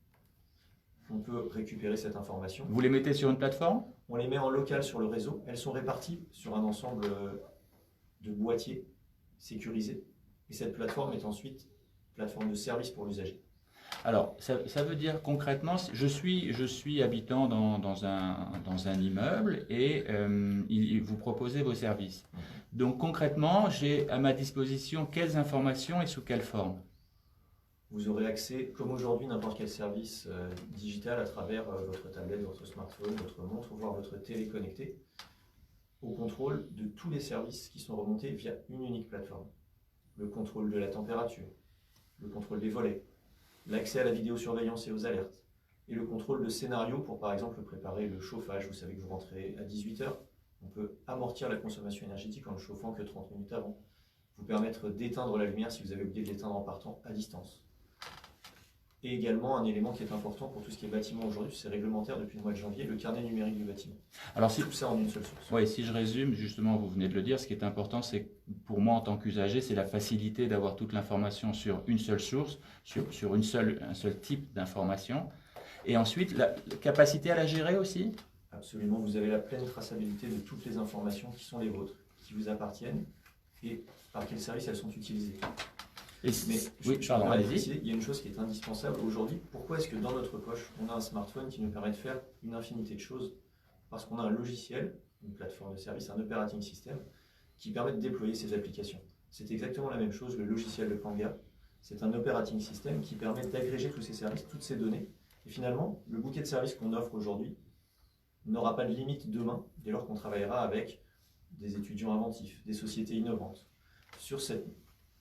On peut récupérer cette information. Vous les mettez sur une plateforme ? On les met en local sur le réseau. Elles sont réparties sur un ensemble de boîtiers sécurisés. Et cette plateforme est ensuite plateforme de service pour l'usager. Alors, ça veut dire concrètement, je suis habitant dans un immeuble et vous proposez vos services. Donc concrètement, j'ai à ma disposition quelles informations et sous quelle forme ? Vous aurez accès, comme aujourd'hui, n'importe quel service digital à travers votre tablette, votre smartphone, votre montre, voire votre télé connectée, au contrôle de tous les services qui sont remontés via une unique plateforme. Le contrôle de la température, le contrôle des volets, l'accès à la vidéosurveillance et aux alertes, et le contrôle de scénario pour par exemple préparer le chauffage. Vous savez que vous rentrez à 18h, on peut amortir la consommation énergétique en ne chauffant que 30 minutes avant. Vous permettre d'éteindre la lumière si vous avez oublié de l'éteindre en partant à distance. Et également un élément qui est important pour tout ce qui est bâtiment aujourd'hui, c'est réglementaire depuis le mois de janvier, le carnet numérique du bâtiment. Alors, tout ça en une seule source. Oui, si je résume, justement, vous venez de le dire, ce qui est important, c'est pour moi en tant qu'usager, c'est la facilité d'avoir toute l'information sur une seule source, sur un seul type d'information. Et ensuite, la capacité à la gérer aussi ? Absolument, vous avez la pleine traçabilité de toutes les informations qui sont les vôtres, qui vous appartiennent et par quel service elles sont utilisées. Mais allez-y. Il y a une chose qui est indispensable aujourd'hui. Pourquoi est-ce que dans notre poche, on a un smartphone qui nous permet de faire une infinité de choses ? Parce qu'on a un logiciel, une plateforme de service, un operating system, qui permet de déployer ces applications. C'est exactement la même chose, le logiciel de Panga. C'est un operating system qui permet d'agréger tous ces services, toutes ces données. Et finalement, le bouquet de services qu'on offre aujourd'hui n'aura pas de limite demain, dès lors qu'on travaillera avec des étudiants inventifs, des sociétés innovantes, sur cette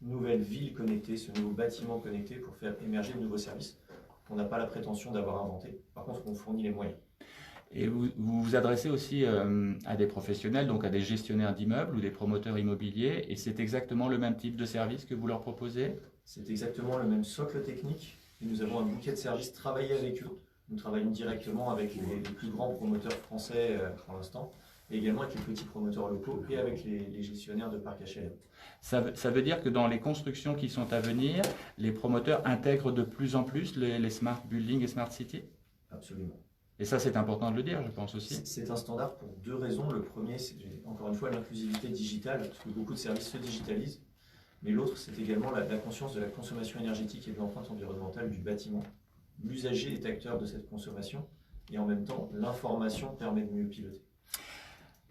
nouvelle ville connectée, ce nouveau bâtiment connecté pour faire émerger de nouveaux services qu'on n'a pas la prétention d'avoir inventés. Par contre, on fournit les moyens. Et vous vous adressez aussi à des professionnels, donc à des gestionnaires d'immeubles ou des promoteurs immobiliers, et c'est exactement le même type de service que vous leur proposez? C'est exactement le même socle technique, et nous avons un bouquet de services travaillés avec eux. Nous travaillons directement avec les plus grands promoteurs français pour l'instant, et également avec les petits promoteurs locaux et avec les gestionnaires de parcs HLM. Ça veut dire que dans les constructions qui sont à venir, les promoteurs intègrent de plus en plus les smart buildings et smart cities? Absolument. Et ça, c'est important de le dire, je pense aussi. C'est un standard pour deux raisons. Le premier, c'est encore une fois l'inclusivité digitale, parce que beaucoup de services se digitalisent. Mais l'autre, c'est également la conscience de la consommation énergétique et de l'empreinte environnementale du bâtiment. L'usager est acteur de cette consommation et en même temps, l'information permet de mieux piloter.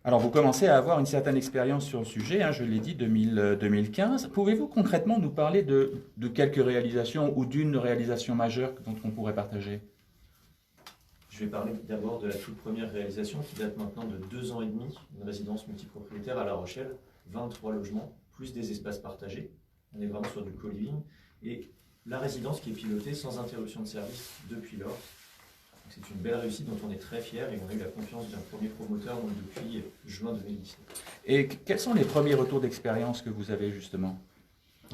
Alors, vous commencez à avoir une certaine expérience sur le sujet, hein, je l'ai dit, 2015. Pouvez-vous concrètement nous parler de quelques réalisations ou d'une réalisation majeure dont on pourrait partager? Je vais parler d'abord de la toute première réalisation qui date maintenant de 2 ans et demi, une résidence multipropriétaire à La Rochelle, 23 logements, plus des espaces partagés. On est vraiment sur du co-living. Et la résidence qui est pilotée sans interruption de service depuis lors. C'est une belle réussite dont on est très fiers et on a eu la confiance d'un premier promoteur donc depuis juin 2017. Et quels sont les premiers retours d'expérience que vous avez justement?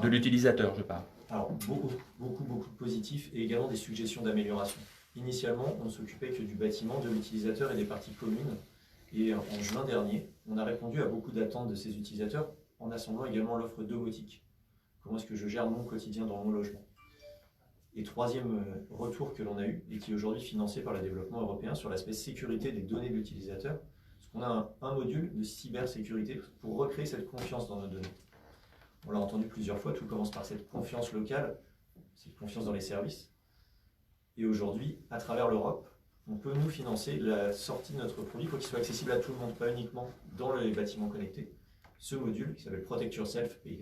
De l'utilisateur, je parle. Alors, beaucoup de positifs et également des suggestions d'amélioration. Initialement, on ne s'occupait que du bâtiment, de l'utilisateur et des parties communes. Et en juin dernier, on a répondu à beaucoup d'attentes de ces utilisateurs en assemblant également l'offre domotique. Comment est-ce que je gère mon quotidien dans mon logement? Et troisième retour que l'on a eu, et qui est aujourd'hui financé par le développement européen sur l'aspect sécurité des données de l'utilisateur, parce qu'on a un module de cybersécurité pour recréer cette confiance dans nos données. On l'a entendu plusieurs fois, tout commence par cette confiance locale, cette confiance dans les services. Et aujourd'hui, à travers l'Europe, on peut nous financer la sortie de notre produit pour qu'il soit accessible à tout le monde, pas uniquement dans les bâtiments connectés. Ce module, qui s'appelle Protect Yourself, PY,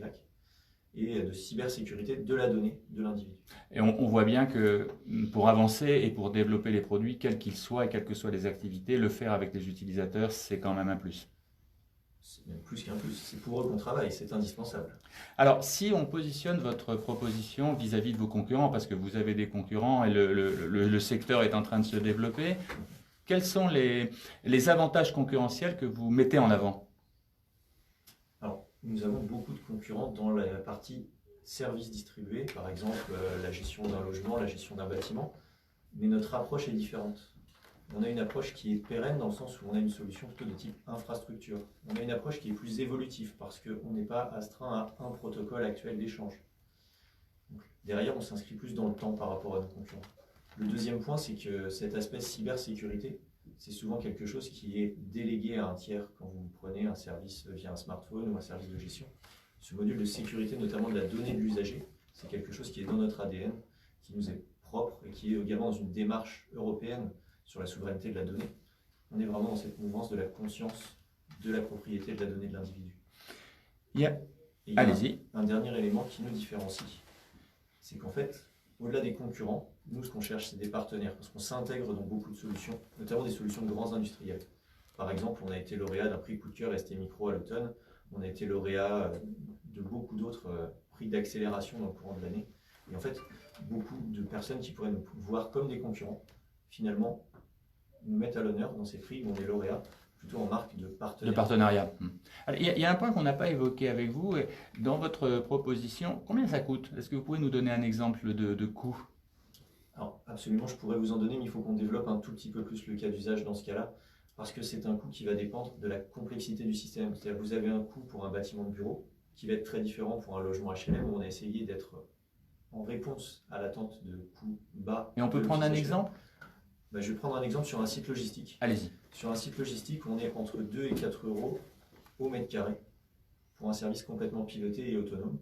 et de cybersécurité de la donnée de l'individu. Et on voit bien que pour avancer et pour développer les produits, quels qu'ils soient et quelles que soient les activités, le faire avec les utilisateurs, c'est quand même un plus. C'est même plus qu'un plus, c'est pour eux qu'on travaille, c'est indispensable. Alors, si on positionne votre proposition vis-à-vis de vos concurrents, parce que vous avez des concurrents et le secteur est en train de se développer, quels sont les avantages concurrentiels que vous mettez en avant? Alors, nous avons beaucoup de concurrents dans la partie services distribués, par exemple la gestion d'un logement, la gestion d'un bâtiment, mais notre approche est différente. On a une approche qui est pérenne dans le sens où on a une solution plutôt de type infrastructure. On a une approche qui est plus évolutive parce qu'on n'est pas astreint à un protocole actuel d'échange. Derrière, on s'inscrit plus dans le temps par rapport à nos concurrents. Le deuxième point, c'est que cet aspect cybersécurité, c'est souvent quelque chose qui est délégué à un tiers quand vous prenez un service via un smartphone ou un service de gestion. Ce module de sécurité, notamment de la donnée de l'usager, c'est quelque chose qui est dans notre ADN, qui nous est propre et qui est également dans une démarche européenne sur la souveraineté de la donnée. On est vraiment dans cette mouvance de la conscience de la propriété de la donnée de l'individu. Allez-y. Un dernier élément qui nous différencie, c'est qu'en fait, au-delà des concurrents, nous, ce qu'on cherche, c'est des partenaires, parce qu'on s'intègre dans beaucoup de solutions, notamment des solutions de grands industriels. Par exemple, on a été lauréat d'un prix coup de cœur ST Micro à l'automne, on a été lauréat de beaucoup d'autres prix d'accélération dans le courant de l'année. Et en fait, beaucoup de personnes qui pourraient nous voir comme des concurrents, finalement, nous mettent à l'honneur dans ces prix où on est lauréat, plutôt en marque de partenariat. De partenariat. Alors, il y a un point qu'on n'a pas évoqué avec vous. Dans votre proposition, combien ça coûte? Est-ce que vous pouvez nous donner un exemple de coût? Alors, absolument, je pourrais vous en donner, mais il faut qu'on développe un tout petit peu plus le cas d'usage dans ce cas-là, parce que c'est un coût qui va dépendre de la complexité du système. C'est-à-dire que vous avez un coût pour un bâtiment de bureau qui va être très différent pour un logement HLM où on a essayé d'être en réponse à l'attente de coûts bas. Et on peut prendre un exemple? Je vais prendre un exemple sur un site logistique. Allez-y. Sur un site logistique, on est entre 2 et 4 euros au mètre carré pour un service complètement piloté et autonome.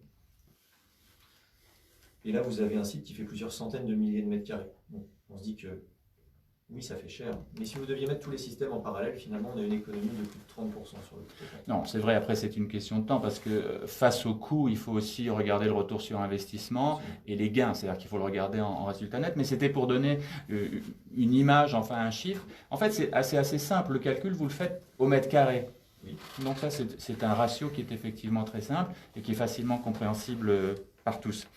Et là, vous avez un site qui fait plusieurs centaines de milliers de mètres carrés. Donc, on se dit que oui, ça fait cher. Mais si vous deviez mettre tous les systèmes en parallèle, finalement, on a une économie de plus de 30% sur le coût total. Non, c'est vrai, après c'est une question de temps parce que face au coût, il faut aussi regarder le retour sur investissement et les gains, c'est-à-dire qu'il faut le regarder en résultat net, mais c'était pour donner une image, enfin un chiffre. En fait, c'est assez simple, le calcul, vous le faites au mètre carré. Oui. Donc ça, c'est un ratio qui est effectivement très simple et qui est facilement compréhensible par tous.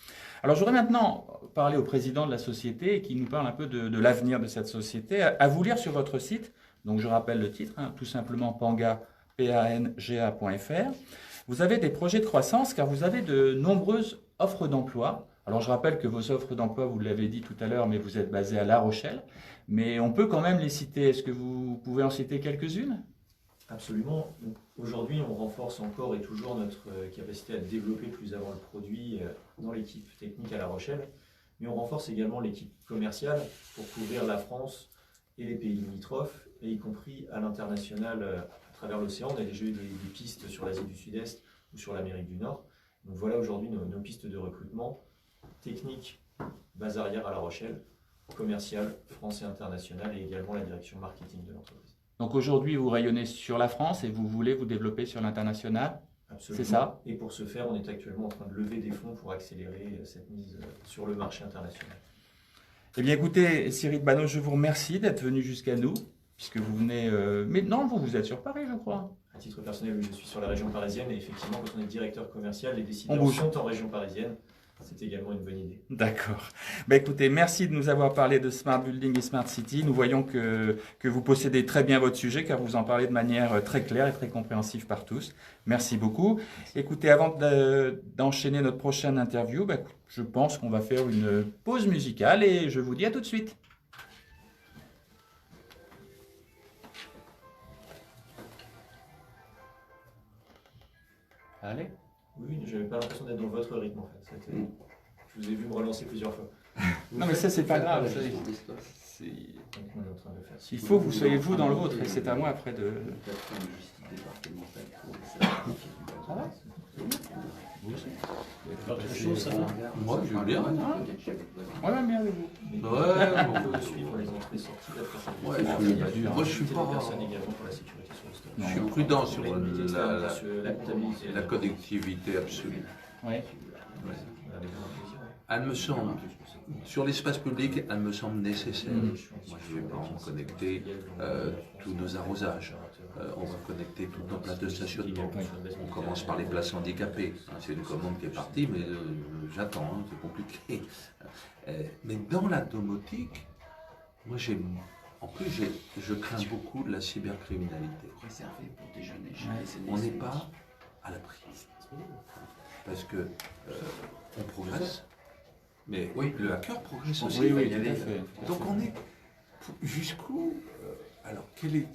Alors je voudrais maintenant parler au président de la société et qui nous parle un peu de l'avenir de cette société. À vous lire sur votre site, donc je rappelle le titre, tout simplement panga.fr. Vous avez des projets de croissance car vous avez de nombreuses offres d'emploi. Alors je rappelle que vos offres d'emploi, vous l'avez dit tout à l'heure, mais vous êtes basé à La Rochelle. Mais on peut quand même les citer. Est-ce que vous pouvez en citer quelques-unes ? Absolument. Aujourd'hui, on renforce encore et toujours notre capacité à développer plus avant le produit dans l'équipe technique à La Rochelle. Mais on renforce également l'équipe commerciale pour couvrir la France et les pays limitrophes, et y compris à l'international à travers l'océan. On a déjà eu des pistes sur l'Asie du Sud-Est ou sur l'Amérique du Nord. Donc voilà aujourd'hui nos pistes de recrutement. Technique, base arrière à La Rochelle, commercial, France et international, et également la direction marketing de l'entreprise. Donc aujourd'hui, vous rayonnez sur la France et vous voulez vous développer sur l'international. Absolument. C'est ça. Et pour ce faire, on est actuellement en train de lever des fonds pour accélérer cette mise sur le marché international. Eh bien écoutez, Cyril Banos, je vous remercie d'être venu jusqu'à nous, puisque vous venez... Mais non, vous êtes sur Paris, je crois. À titre personnel, oui, je suis sur la région parisienne, et effectivement, quand on est directeur commercial, les décideurs bouge. sont en région parisienne. C'est également une bonne idée. D'accord. Écoutez, merci de nous avoir parlé de Smart Building et Smart City. Nous voyons que vous possédez très bien votre sujet, car vous en parlez de manière très claire et très compréhensive par tous. Merci beaucoup. Écoutez, avant d'enchaîner notre prochaine interview, je pense qu'on va faire une pause musicale et je vous dis à tout de suite. Allez. Oui, je n'avais pas l'impression d'être dans votre rythme, en fait. Je vous ai vu me relancer plusieurs fois. Non, mais ça, c'est pas grave. Donc, on est en train de le faire. Il faut que vous soyez vous dans le vôtre, et c'est à moi après de... Ça va ? Moi, je veux bien. Moi, j'aime bien avec vous. Ouais, On peut suivre les entrées sorties d'après ça. Ouais, moi, je suis pas... Personne également pour la sécurité sur le stock. Je suis prudent sur la comptabilité. la connectivité absolue. Ouais. Elle me semble, sur l'espace public, elle me semble nécessaire. Moi, je vais pas en connecter tous nos arrosages. On va connecter toutes nos places de stationnement. On commence par les places handicapées. C'est une commande qui est partie, mais j'attends, c'est compliqué. Mais dans la domotique, moi, je crains beaucoup de la cybercriminalité. On n'est pas à l'abri. Parce que on progresse, mais le hacker progresse aussi. Oui, tout à fait. Donc on est jusqu'où alors quelle est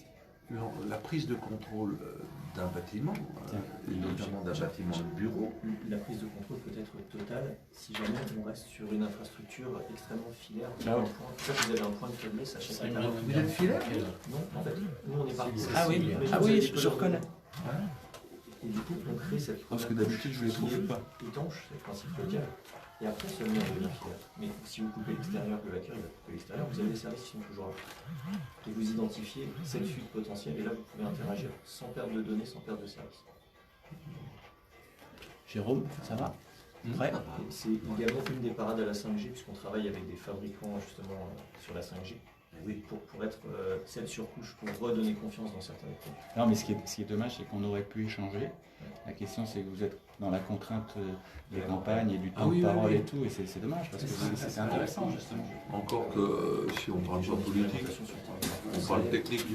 la prise de contrôle d'un bâtiment, notamment d'un bâtiment de bureau? La prise de contrôle peut être totale si jamais on reste sur une infrastructure extrêmement filaire. Vous avez un point de faiblesse à chaque étape. Vous êtes filaire? Non, en fait, nous on est parti. Ah oui, je reconnais. Et du coup, on crée cette Parce que d'habitude, je ne les trouve pas. Étanche, c'est le principe local. Et après, seulement on devient filaire. Mais si vous coupez l'extérieur de la carte, vous coupez l'extérieur, vous avez des services qui sont toujours là. Et vous identifiez cette fuite potentielle, et là, vous pouvez interagir sans perdre de données, sans perdre de service. Jérôme, ça va? Prêt? C'est également une des parades à la 5G, puisqu'on travaille avec des fabricants justement sur la 5G. Oui, pour être cette surcouche, pour redonner confiance dans certains produits. Non, mais ce qui est dommage, c'est qu'on aurait pu échanger. La question, c'est que vous êtes dans la contrainte des campagnes et du temps de parole et tout, et c'est dommage, parce que c'est intéressant, justement. Encore que si on parle pas politique, on parle technique.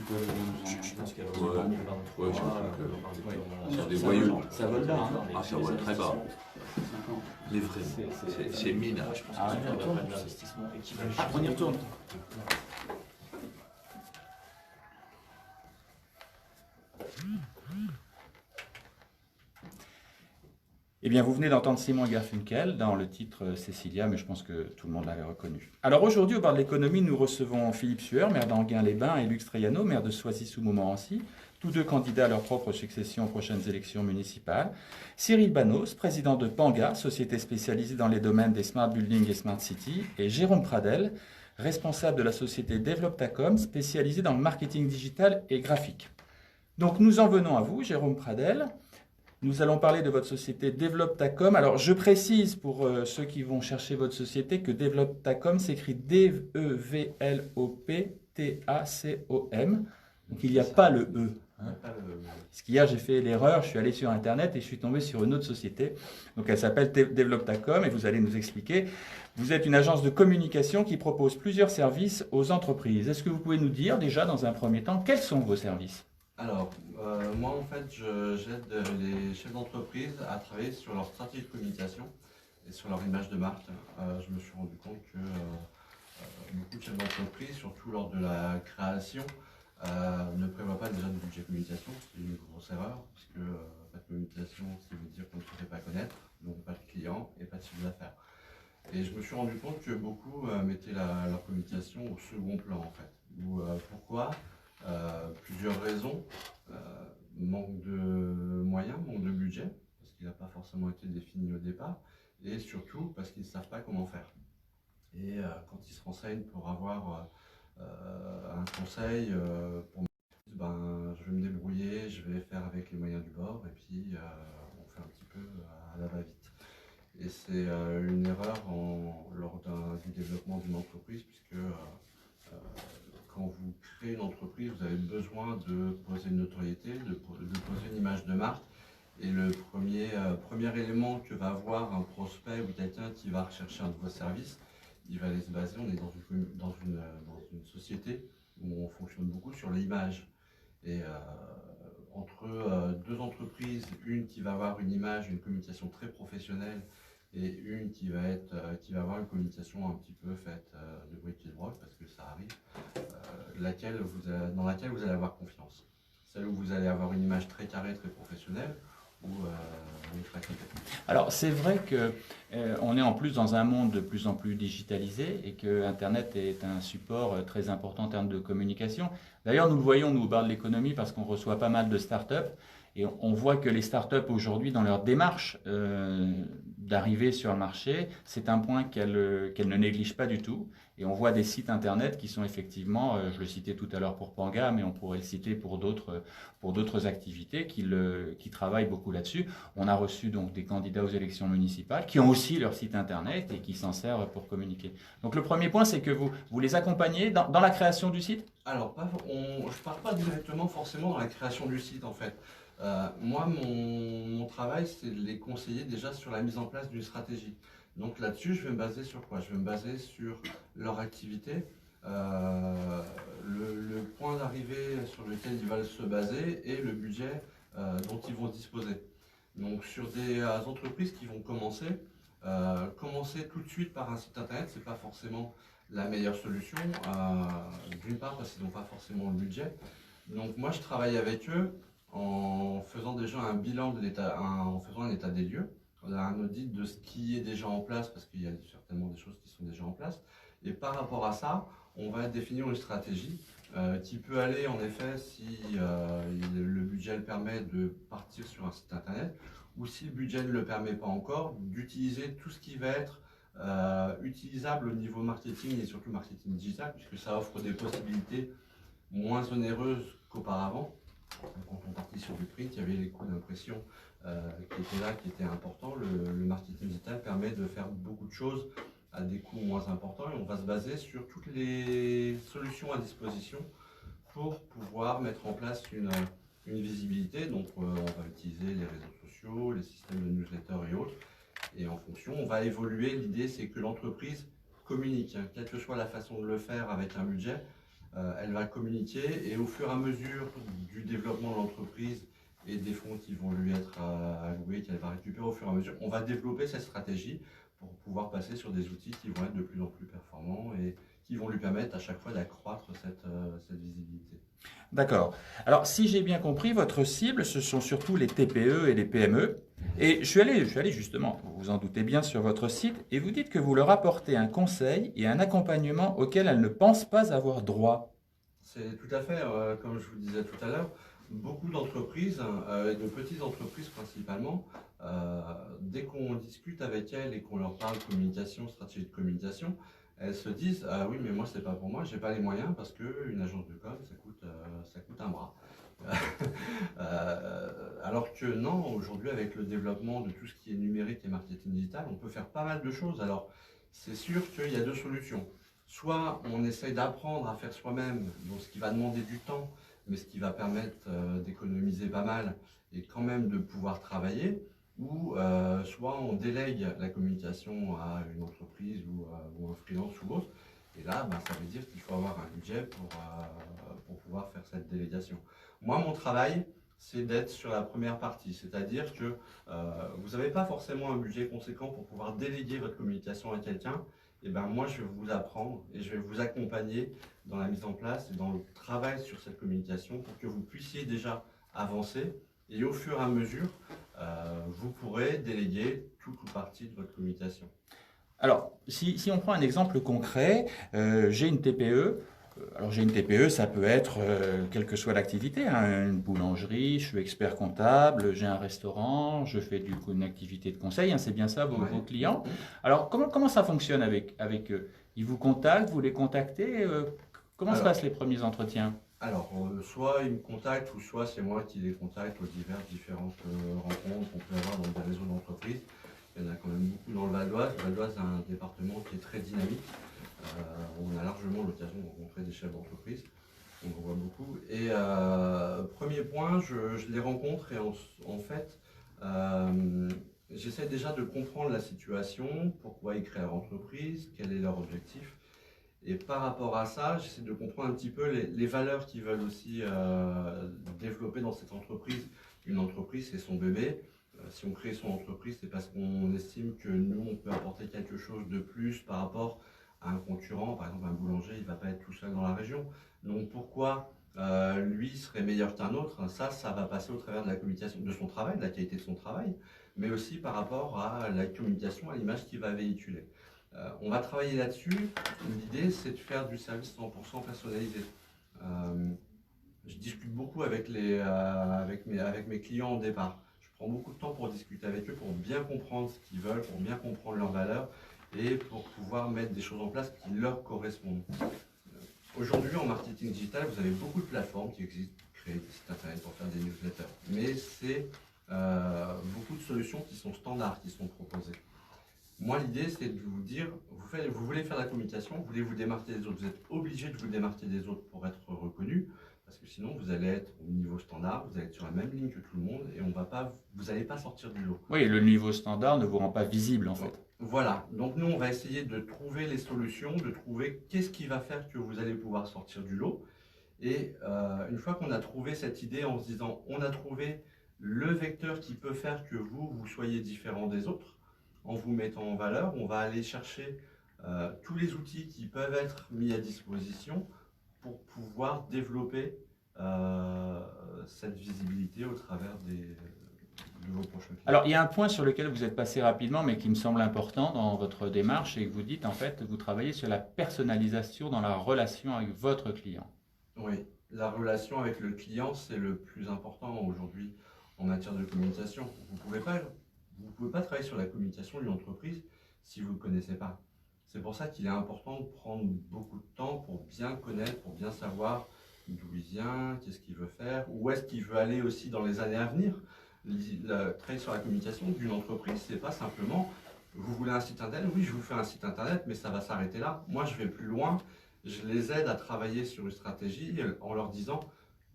Je pense qu'à c'est des voyous. Ça vole bas, hein? Ah, ça vole très bas. Mais vraiment, c'est minable. Ah, On y retourne. Eh bien, vous venez d'entendre Simon Garfunkel dans le titre Cécilia, mais je pense que tout le monde l'avait reconnu. Alors aujourd'hui, au bar de l'économie, nous recevons Philippe Sueur, maire d'Anguin-les-Bains, et Luc Straiano, maire de Soisy-sous-Montmorency, tous deux candidats à leur propre succession aux prochaines élections municipales. Cyril Banos, président de Panga, société spécialisée dans les domaines des Smart Building et Smart City, et Jérôme Pradel, responsable de la société Developtacom, spécialisée dans le marketing digital et graphique. Donc nous en venons à vous, Jérôme Pradel. Nous allons parler de votre société Developtacom. Alors je précise pour ceux qui vont chercher votre société que Developtacom s'écrit D-E-V-L-O-P-T-A-C-O-M. Donc il n'y a pas le E. Hein. Parce qu'hier j'ai fait l'erreur, je suis allé sur Internet et je suis tombé sur une autre société. Donc elle s'appelle Developtacom et vous allez nous expliquer. Vous êtes une agence de communication qui propose plusieurs services aux entreprises. Est-ce que vous pouvez nous dire déjà dans un premier temps quels sont vos services? Alors, moi en fait, j'aide les chefs d'entreprise à travailler sur leur stratégie de communication et sur leur image de marque. Je me suis rendu compte que beaucoup de chefs d'entreprise, surtout lors de la création, ne prévoient pas déjà de budget communication. C'est une grosse erreur, parce que pas de communication, ça veut dire qu'on ne se fait pas connaître, donc pas de clients et pas de chiffre d'affaires. Et je me suis rendu compte que beaucoup mettaient leur communication au second plan en fait. Pourquoi? Plusieurs raisons, manque de moyens, manque de budget, parce qu'il n'a pas forcément été défini au départ, et surtout parce qu'ils ne savent pas comment faire. Et quand ils se renseignent pour avoir un conseil, je vais me débrouiller, je vais faire avec les moyens du bord, et puis on fait un petit peu à la va-vite. Et c'est une erreur lors du développement d'une entreprise, puisque quand vous créez une entreprise, vous avez besoin de poser une notoriété, de poser une image de marque. Et le premier élément que va avoir un prospect ou quelqu'un qui va rechercher un nouveau service, il va aller se baser, on est dans une société où on fonctionne beaucoup sur l'image. Et entre deux entreprises, une qui va avoir une image, une communication très professionnelle, et une qui va avoir une communication un petit peu faite de briques et de broc, parce que ça arrive, dans laquelle vous allez avoir confiance. Celle où vous allez avoir une image très carrée, très professionnelle, ou très carrée. Alors c'est vrai qu'on est en plus dans un monde de plus en plus digitalisé et que Internet est un support très important en termes de communication. D'ailleurs nous le voyons nous au bar de l'économie parce qu'on reçoit pas mal de startups. Et on voit que les startups aujourd'hui, dans leur démarche d'arriver sur le marché, c'est un point qu'elles ne négligent pas du tout. Et on voit des sites internet qui sont effectivement, je le citais tout à l'heure pour Panga, mais on pourrait le citer pour d'autres activités qui travaillent beaucoup là-dessus. On a reçu donc des candidats aux élections municipales qui ont aussi leur site internet et qui s'en servent pour communiquer. Donc le premier point, c'est que vous les accompagnez dans la création du site? Alors, je ne parle pas directement forcément dans la création du site en fait. Moi, mon travail, c'est de les conseiller déjà sur la mise en place d'une stratégie. Donc là-dessus, je vais me baser sur quoi? Je vais me baser sur leur activité, le point d'arrivée sur lequel ils veulent se baser et le budget dont ils vont disposer. Donc sur des entreprises qui vont commencer tout de suite par un site internet, c'est pas forcément la meilleure solution, d'une part parce qu'ils n'ont pas forcément le budget. Donc moi, je travaille avec eux en faisant déjà un bilan de l'état, en faisant un état des lieux, un audit de ce qui est déjà en place, parce qu'il y a certainement des choses qui sont déjà en place. Et par rapport à ça, on va définir une stratégie qui peut aller, en effet, si le budget le permet, de partir sur un site internet, ou si le budget ne le permet pas encore, d'utiliser tout ce qui va être utilisable au niveau marketing et surtout marketing digital, puisque ça offre des possibilités moins onéreuses qu'auparavant. Quand on partit sur du print, il y avait les coûts d'impression qui étaient là, qui étaient importants. Le marketing digital permet de faire beaucoup de choses à des coûts moins importants et on va se baser sur toutes les solutions à disposition pour pouvoir mettre en place une visibilité. Donc on va utiliser les réseaux sociaux, les systèmes de newsletter et autres. Et en fonction, on va évoluer. L'idée, c'est que l'entreprise communique, hein, quelle que soit la façon de le faire avec un budget. Elle va communiquer et au fur et à mesure du développement de l'entreprise et des fonds qui vont lui être alloués, qu'elle va récupérer au fur et à mesure, on va développer cette stratégie pour pouvoir passer sur des outils qui vont être de plus en plus performants et qui vont lui permettre à chaque fois d'accroître cette visibilité. D'accord. Alors, si j'ai bien compris, votre cible, ce sont surtout les TPE et les PME. Et je suis allé justement, vous vous en doutez bien, sur votre site, et vous dites que vous leur apportez un conseil et un accompagnement auquel elles ne pensent pas avoir droit. C'est tout à fait, comme je vous le disais tout à l'heure, beaucoup d'entreprises, et de petites entreprises principalement, dès qu'on discute avec elles et qu'on leur parle communication, stratégie de communication, elles se disent ah oui mais moi c'est pas pour moi, j'ai pas les moyens parce qu'une agence de com ça coûte un bras. Alors que non, aujourd'hui avec le développement de tout ce qui est numérique et marketing digital, on peut faire pas mal de choses. Alors c'est sûr qu'il y a deux solutions. Soit on essaye d'apprendre à faire soi-même, donc ce qui va demander du temps, mais ce qui va permettre d'économiser pas mal et quand même de pouvoir travailler, ou soit on délègue la communication à une entreprise ou un freelance ou autre, et là ça veut dire qu'il faut avoir un budget pour pouvoir faire cette délégation. Moi mon travail c'est d'être sur la première partie, c'est-à-dire que vous n'avez pas forcément un budget conséquent pour pouvoir déléguer votre communication à quelqu'un. Et ben moi je vais vous apprendre et je vais vous accompagner dans la mise en place et dans le travail sur cette communication pour que vous puissiez déjà avancer et au fur et à mesure vous pourrez déléguer toute ou partie de votre communication. Alors si on prend un exemple concret, j'ai une TPE. Alors j'ai une TPE, ça peut être, quelle que soit l'activité, hein, une boulangerie, je suis expert comptable, j'ai un restaurant, je fais une activité de conseil, hein, c'est bien ça vos clients. Alors comment ça fonctionne avec eux? Ils vous contactent, vous les contactez, comment se passent les premiers entretiens? Alors, soit ils me contactent, ou soit c'est moi qui les contacte aux différentes rencontres qu'on peut avoir dans des réseaux d'entreprises. Il y en a quand même beaucoup dans le Val d'Oise. Le Val d'Oise est un département qui est très dynamique. On a largement l'occasion de rencontrer des chefs d'entreprise, on en voit beaucoup. Et premier point, je les rencontre et en fait, j'essaie déjà de comprendre la situation, pourquoi ils créent leur entreprise, quel est leur objectif. Et par rapport à ça, j'essaie de comprendre un petit peu les valeurs qu'ils veulent aussi développer dans cette entreprise. Une entreprise, c'est son bébé. Si on crée son entreprise, c'est parce qu'on estime que nous, on peut apporter quelque chose de plus par rapport à un concurrent. Par exemple, un boulanger, il ne va pas être tout seul dans la région. Donc pourquoi lui serait meilleur qu'un autre? Ça va passer au travers de la communication de son travail, de la qualité de son travail, mais aussi par rapport à la communication, à l'image qu'il va véhiculer. On va travailler là-dessus. L'idée, c'est de faire du service 100% personnalisé. Je discute beaucoup avec mes clients au départ. Je prends beaucoup de temps pour discuter avec eux, pour bien comprendre ce qu'ils veulent, pour bien comprendre leurs valeurs et pour pouvoir mettre des choses en place qui leur correspondent. Aujourd'hui, en marketing digital, vous avez beaucoup de plateformes qui existent pour créer des sites internet, pour faire des newsletters. Mais c'est beaucoup de solutions qui sont standards, qui sont proposées. Moi, l'idée, c'est de vous dire, vous voulez faire la communication, vous voulez vous démarquer des autres, vous êtes obligé de vous démarquer des autres pour être reconnu, parce que sinon, vous allez être au niveau standard, vous allez être sur la même ligne que tout le monde, et vous n'allez pas sortir du lot. Oui, le niveau standard ne vous rend pas visible, en fait. Voilà, donc nous, on va essayer de trouver les solutions, de trouver qu'est-ce qui va faire que vous allez pouvoir sortir du lot, et une fois qu'on a trouvé cette idée en se disant, on a trouvé le vecteur qui peut faire que vous soyez différent des autres, en vous mettant en valeur, on va aller chercher tous les outils qui peuvent être mis à disposition pour pouvoir développer cette visibilité au travers de vos prochains clients. Alors, il y a un point sur lequel vous êtes passé rapidement, mais qui me semble important dans votre démarche, et que vous dites, en fait, vous travaillez sur la personnalisation dans la relation avec votre client. Oui, la relation avec le client, c'est le plus important aujourd'hui en matière de communication. Vous ne pouvez pas travailler sur la communication d'une entreprise si vous ne le connaissez pas. C'est pour ça qu'il est important de prendre beaucoup de temps pour bien connaître, pour bien savoir d'où il vient, qu'est-ce qu'il veut faire, où est-ce qu'il veut aller aussi dans les années à venir. Travailler sur la communication d'une entreprise, c'est pas simplement vous voulez un site internet, oui je vous fais un site internet, mais ça va s'arrêter là. Moi je vais plus loin, je les aide à travailler sur une stratégie en leur disant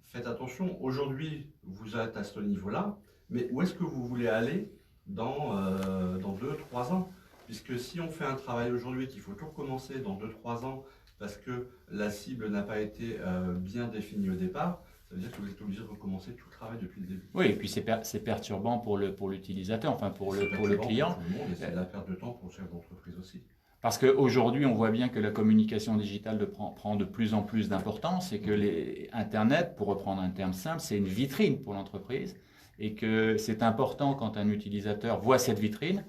faites attention, aujourd'hui vous êtes à ce niveau-là, mais où est-ce que vous voulez aller dans 2-3 ans, puisque si on fait un travail aujourd'hui qu'il faut tout recommencer dans 2-3 ans parce que la cible n'a pas été bien définie au départ, ça veut dire que vous êtes obligé de recommencer tout le travail depuis le début. Oui, et puis c'est perturbant pour l'utilisateur, enfin pour le client. Pour tout le monde, et c'est de la perte de temps pour le chef d'entreprise aussi. Parce qu'aujourd'hui, on voit bien que la communication digitale prend de plus en plus d'importance et que Internet, pour reprendre un terme simple, c'est une vitrine pour l'entreprise. Et que c'est important quand un utilisateur voit cette vitrine,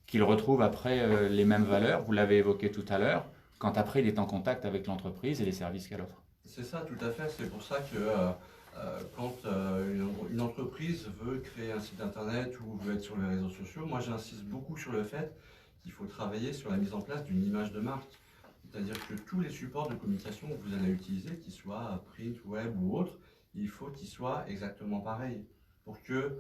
qu'il retrouve après les mêmes valeurs, vous l'avez évoqué tout à l'heure, quand après il est en contact avec l'entreprise et les services qu'elle offre. C'est ça, tout à fait. C'est pour ça que quand une entreprise veut créer un site internet ou veut être sur les réseaux sociaux, moi j'insiste beaucoup sur le fait qu'il faut travailler sur la mise en place d'une image de marque. C'est-à-dire que tous les supports de communication que vous allez utiliser, qu'ils soient print, web ou autres, il faut qu'ils soient exactement pareils. Pour que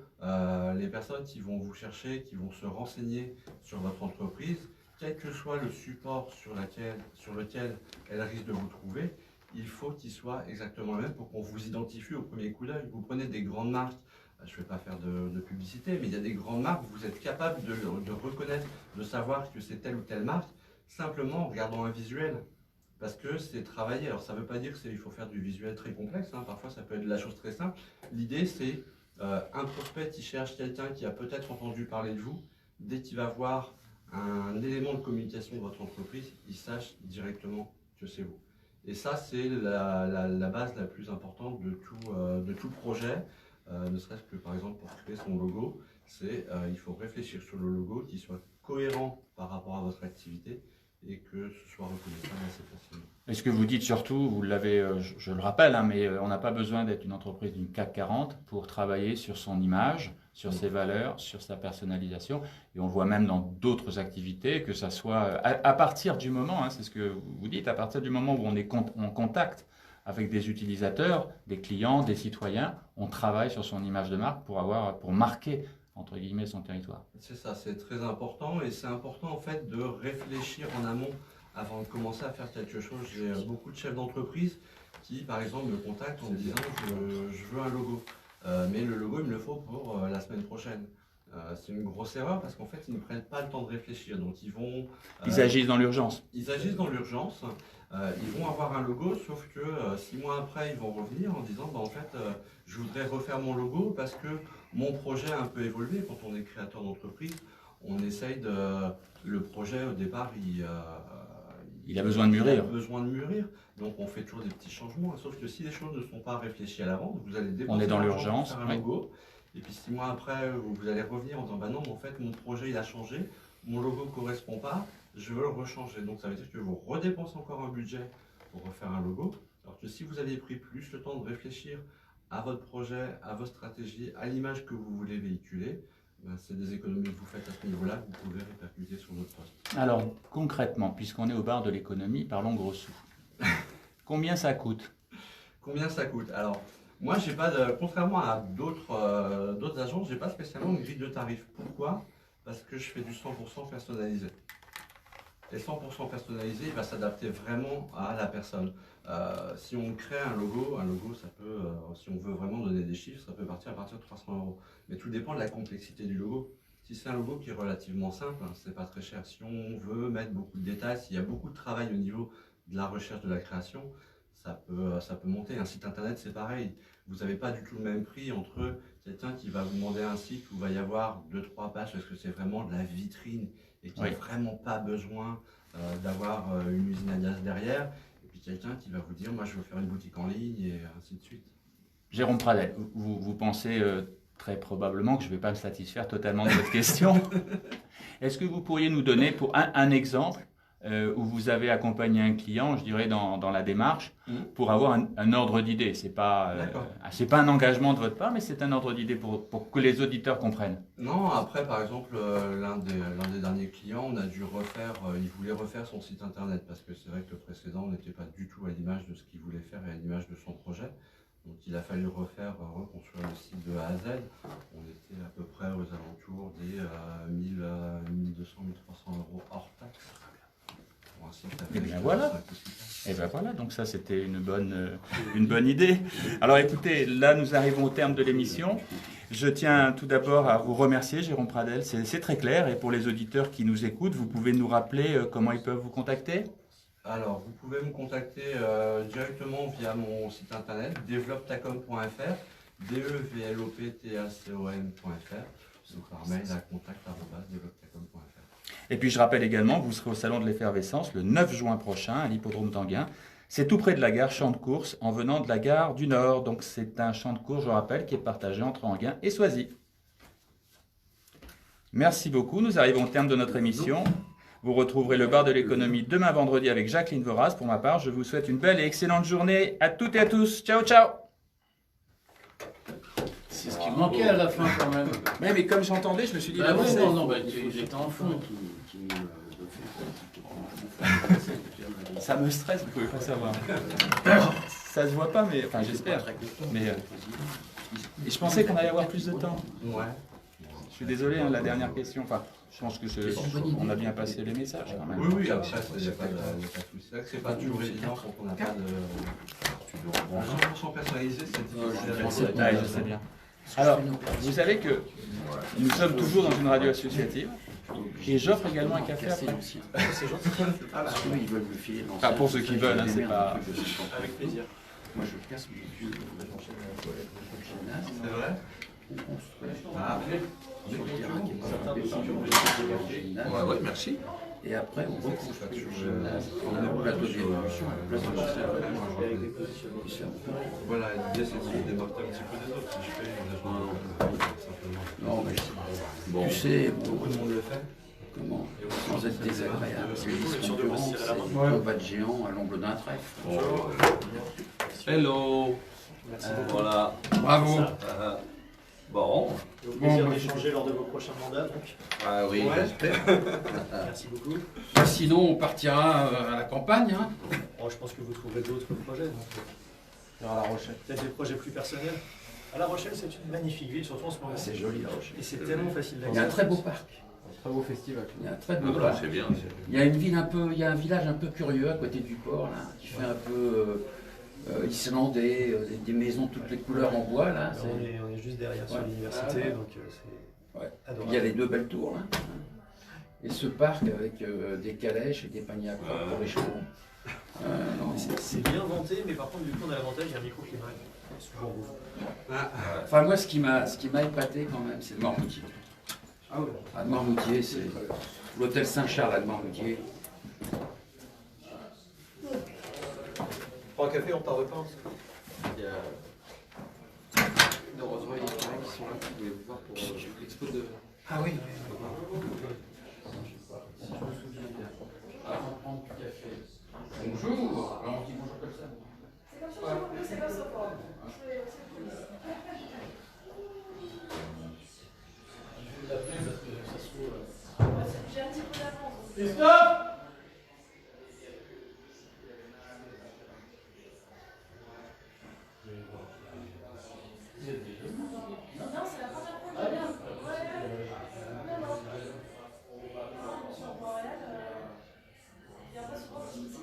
les personnes qui vont vous chercher, qui vont se renseigner sur votre entreprise, quel que soit le support sur lequel elles risquent de vous trouver, il faut qu'il soit exactement le même pour qu'on vous identifie au premier coup d'œil. Vous prenez des grandes marques, je ne vais pas faire de publicité, mais il y a des grandes marques, vous êtes capable de reconnaître, de savoir que c'est telle ou telle marque, simplement en regardant un visuel. Parce que c'est travaillé. Alors ça ne veut pas dire qu'il faut faire du visuel très complexe, hein. Parfois ça peut être de la chose très simple. L'idée c'est un prospect qui cherche quelqu'un qui a peut-être entendu parler de vous, dès qu'il va voir un élément de communication de votre entreprise, il sache directement que c'est vous. Et ça c'est la base la plus importante de tout projet, ne serait-ce que par exemple pour créer son logo, il faut réfléchir sur le logo qui soit cohérent par rapport à votre activité et que ce soit reconnaissable assez facilement. Et ce que vous dites surtout, vous l'avez, je le rappelle, hein, mais on n'a pas besoin d'être une entreprise d'une CAC 40 pour travailler sur son image, sur ses valeurs, sur sa personnalisation. Et on voit même dans d'autres activités que ça soit à partir du moment, hein, c'est ce que vous dites, à partir du moment où on est en contact avec des utilisateurs, des clients, des citoyens, on travaille sur son image de marque pour marquer entre guillemets son territoire. C'est ça, c'est très important et c'est important en fait de réfléchir en amont avant de commencer à faire quelque chose. J'ai beaucoup de chefs d'entreprise qui par exemple me contactent en me disant je veux un logo, mais le logo il me le faut pour la semaine prochaine. C'est une grosse erreur parce qu'en fait ils ne prennent pas le temps de réfléchir, donc ils agissent dans l'urgence. Ils agissent dans l'urgence, ils vont avoir un logo, sauf que 6 mois après ils vont revenir en disant en fait je voudrais refaire mon logo parce que mon projet a un peu évolué. Quand on est créateur d'entreprise, on essaye le projet au départ il a besoin de mûrir. Il a besoin de mûrir, donc on fait toujours des petits changements, sauf que si les choses ne sont pas réfléchies à l'avance, vous allez dépenser on est dans l'urgence, faire un logo. Et puis 6 mois après, vous allez revenir en disant bah non, mais en fait mon projet il a changé, mon logo ne correspond pas, je veux le rechanger. Donc ça veut dire que vous redépensez encore un budget pour refaire un logo. Alors que si vous aviez pris plus le temps de réfléchir à votre projet, à votre stratégie, à l'image que vous voulez véhiculer, ben c'est des économies que vous faites à ce niveau-là, que vous pouvez répercuter sur votre poste. Alors concrètement, puisqu'on est au bar de l'économie, parlons gros sous. Combien ça coûte? Combien ça coûte? Alors, moi, j'ai pas contrairement à d'autres agences, j'ai pas spécialement une grille de tarifs. Pourquoi? Parce que je fais du 100% personnalisé. Et 100% personnalisé, il va s'adapter vraiment à la personne. Si on crée un logo, ça peut, si on veut vraiment donner des chiffres, ça peut partir à partir de 300 €. Mais tout dépend de la complexité du logo. Si c'est un logo qui est relativement simple, hein, c'est pas très cher. Si on veut mettre beaucoup de détails, s'il y a beaucoup de travail au niveau de la recherche de la création, ça peut monter. Un site internet, c'est pareil. Vous n'avez pas du tout le même prix entre quelqu'un qui va vous demander un site où il va y avoir 2-3 pages parce que c'est vraiment de la vitrine et qui n'a vraiment pas besoin d'avoir une usine à gaz derrière. Et puis quelqu'un qui va vous dire, moi je veux faire une boutique en ligne et ainsi de suite. Jérôme Pradel, vous pensez très probablement que je ne vais pas me satisfaire totalement de votre question. Est-ce que vous pourriez nous donner pour un exemple où vous avez accompagné un client, je dirais, dans la démarche, pour avoir un ordre d'idée. C'est pas un engagement de votre part, mais c'est un ordre d'idée pour que les auditeurs comprennent. Non, après, par exemple, l'un des derniers clients, on a dû refaire, il voulait refaire son site internet, parce que c'est vrai que le précédent n'était pas du tout à l'image de ce qu'il voulait faire et à l'image de son projet. Donc il a fallu reconstruire le site de A à Z. On était à peu près aux alentours des 1200, 1300 € hors taxe. Et bien voilà. Et bien voilà, donc ça c'était une bonne idée. Alors écoutez, là nous arrivons au terme de l'émission. Je tiens tout d'abord à vous remercier, Jérôme Pradel, c'est très clair. Et pour les auditeurs qui nous écoutent, vous pouvez nous rappeler comment ils peuvent vous contacter? Alors, vous pouvez me contacter directement via mon site internet, developtacom.fr, devloptacom.fr, ou par mail à contact@developtacom.fr. Et puis je rappelle également, vous serez au Salon de l'Effervescence le 9 juin prochain à l'hippodrome d'Enghien. C'est tout près de la gare Champ de Course en venant de la gare du Nord. Donc c'est un champ de course, je rappelle, qui est partagé entre Enghien et Soisy. Merci beaucoup, nous arrivons au terme de notre émission. Vous retrouverez le bar de l'économie demain vendredi avec Jacqueline Voraz. Pour ma part, je vous souhaite une belle et excellente journée à toutes et à tous. Ciao, ciao! C'est ce qui manquait à la fin quand même. Mais comme j'entendais, je me suis dit... Bah oui, non, il était en fond. Ça me stresse, vous pouvez pas savoir. Ça se voit pas, mais enfin j'espère. Mais et je pensais qu'on allait avoir plus de temps. Ouais. Je suis désolé, hein, la dernière question. Enfin, je pense que on a bien passé les messages quand même. Oui, oui, après, il n'y a pas de souci. C'est vrai que c'est pas toujours évident quand on n'a pas de. 100% personnalisé, c'est difficile. Ouais, je sais bien. Alors, vous savez que nous sommes toujours dans une radio associative et j'offre également un café après. C'est gentil. Ah bah oui, ils veulent me filer. Enfin, pour ceux qui veulent, hein, c'est pas. Avec plaisir. Moi, je casse mes yeux. C'est vrai? Ah, sur le terrain qui est pas gymnase. Ouais, merci. Et après, on retrouve le gymnase. On a le plateau d'évolution, la place de la Voilà, l'idée c'est de se démarquer un petit peu des autres. Si je fais simplement. Non, mais tu sais, beaucoup de monde le fait. Comment? Sans être désagréable. C'est une concurrence, c'est un combat de géant à l'ombre d'un trèfle. Hello. Voilà. Bravo. Bon. Au plaisir d'échanger lors de vos prochains mandats. Donc. Ah oui, j'espère. Merci beaucoup. Sinon, on partira à la campagne. Hein. Oh, je pense que vous trouverez d'autres projets. Donc, À La Rochelle. peut-être des projets plus personnels. À La Rochelle, c'est une magnifique ville, surtout en ce moment. C'est joli, La Rochelle. Et c'est tellement facile Il d'accès. y a un très beau parc. Très beau festival. Il y a un très beau parc. C'est bien. Il y a une ville un peu, il y a un village un peu curieux à côté du port là, qui fait un peu islandais, des maisons toutes les couleurs en bois là. On est juste derrière sur l'université, donc c'est adorable. Il y a les deux belles tours là. Et ce parc avec des calèches et des paniers à croix pour les chevaux. Non, C'est bien vanté, mais par contre, du coup, on a l'avantage, il y a un microclimat. Souvent beau. Enfin, moi, ce qui m'a épaté quand même, c'est Noirmoutier. Ah ouais. À Noirmoutier, c'est l'hôtel Saint-Charles à Noirmoutier. Prends un café, on part repas. Il y a. Heureusement, il y a des gens qui sont là qui voulaient vous voir pour l'expo de. Ah oui. Bonjour. Alors, on dit bonjour comme ça. C'est comme ça. J'ai un petit peu d'avance. Non, c'est la première fois que je viens. Non. Non, sur Montréal, il n'y a pas souvent ici.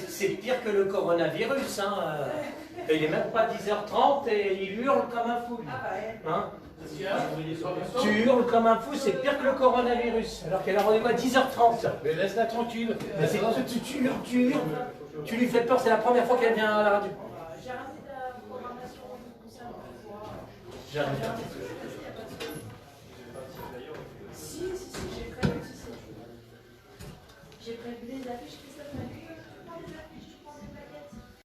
C'est pire que le coronavirus. Hein. Il n'est même pas 10h30 et il hurle comme un fou. Hein? Tu hurles comme un fou, c'est pire que le coronavirus. Alors qu'elle a rendez-vous à 10h30. Mais laisse-la tranquille. Tu hurles. Tu lui fais peur, c'est la première fois qu'elle vient à la radio. J'ai ramené de la programmation de concert. J'arrive.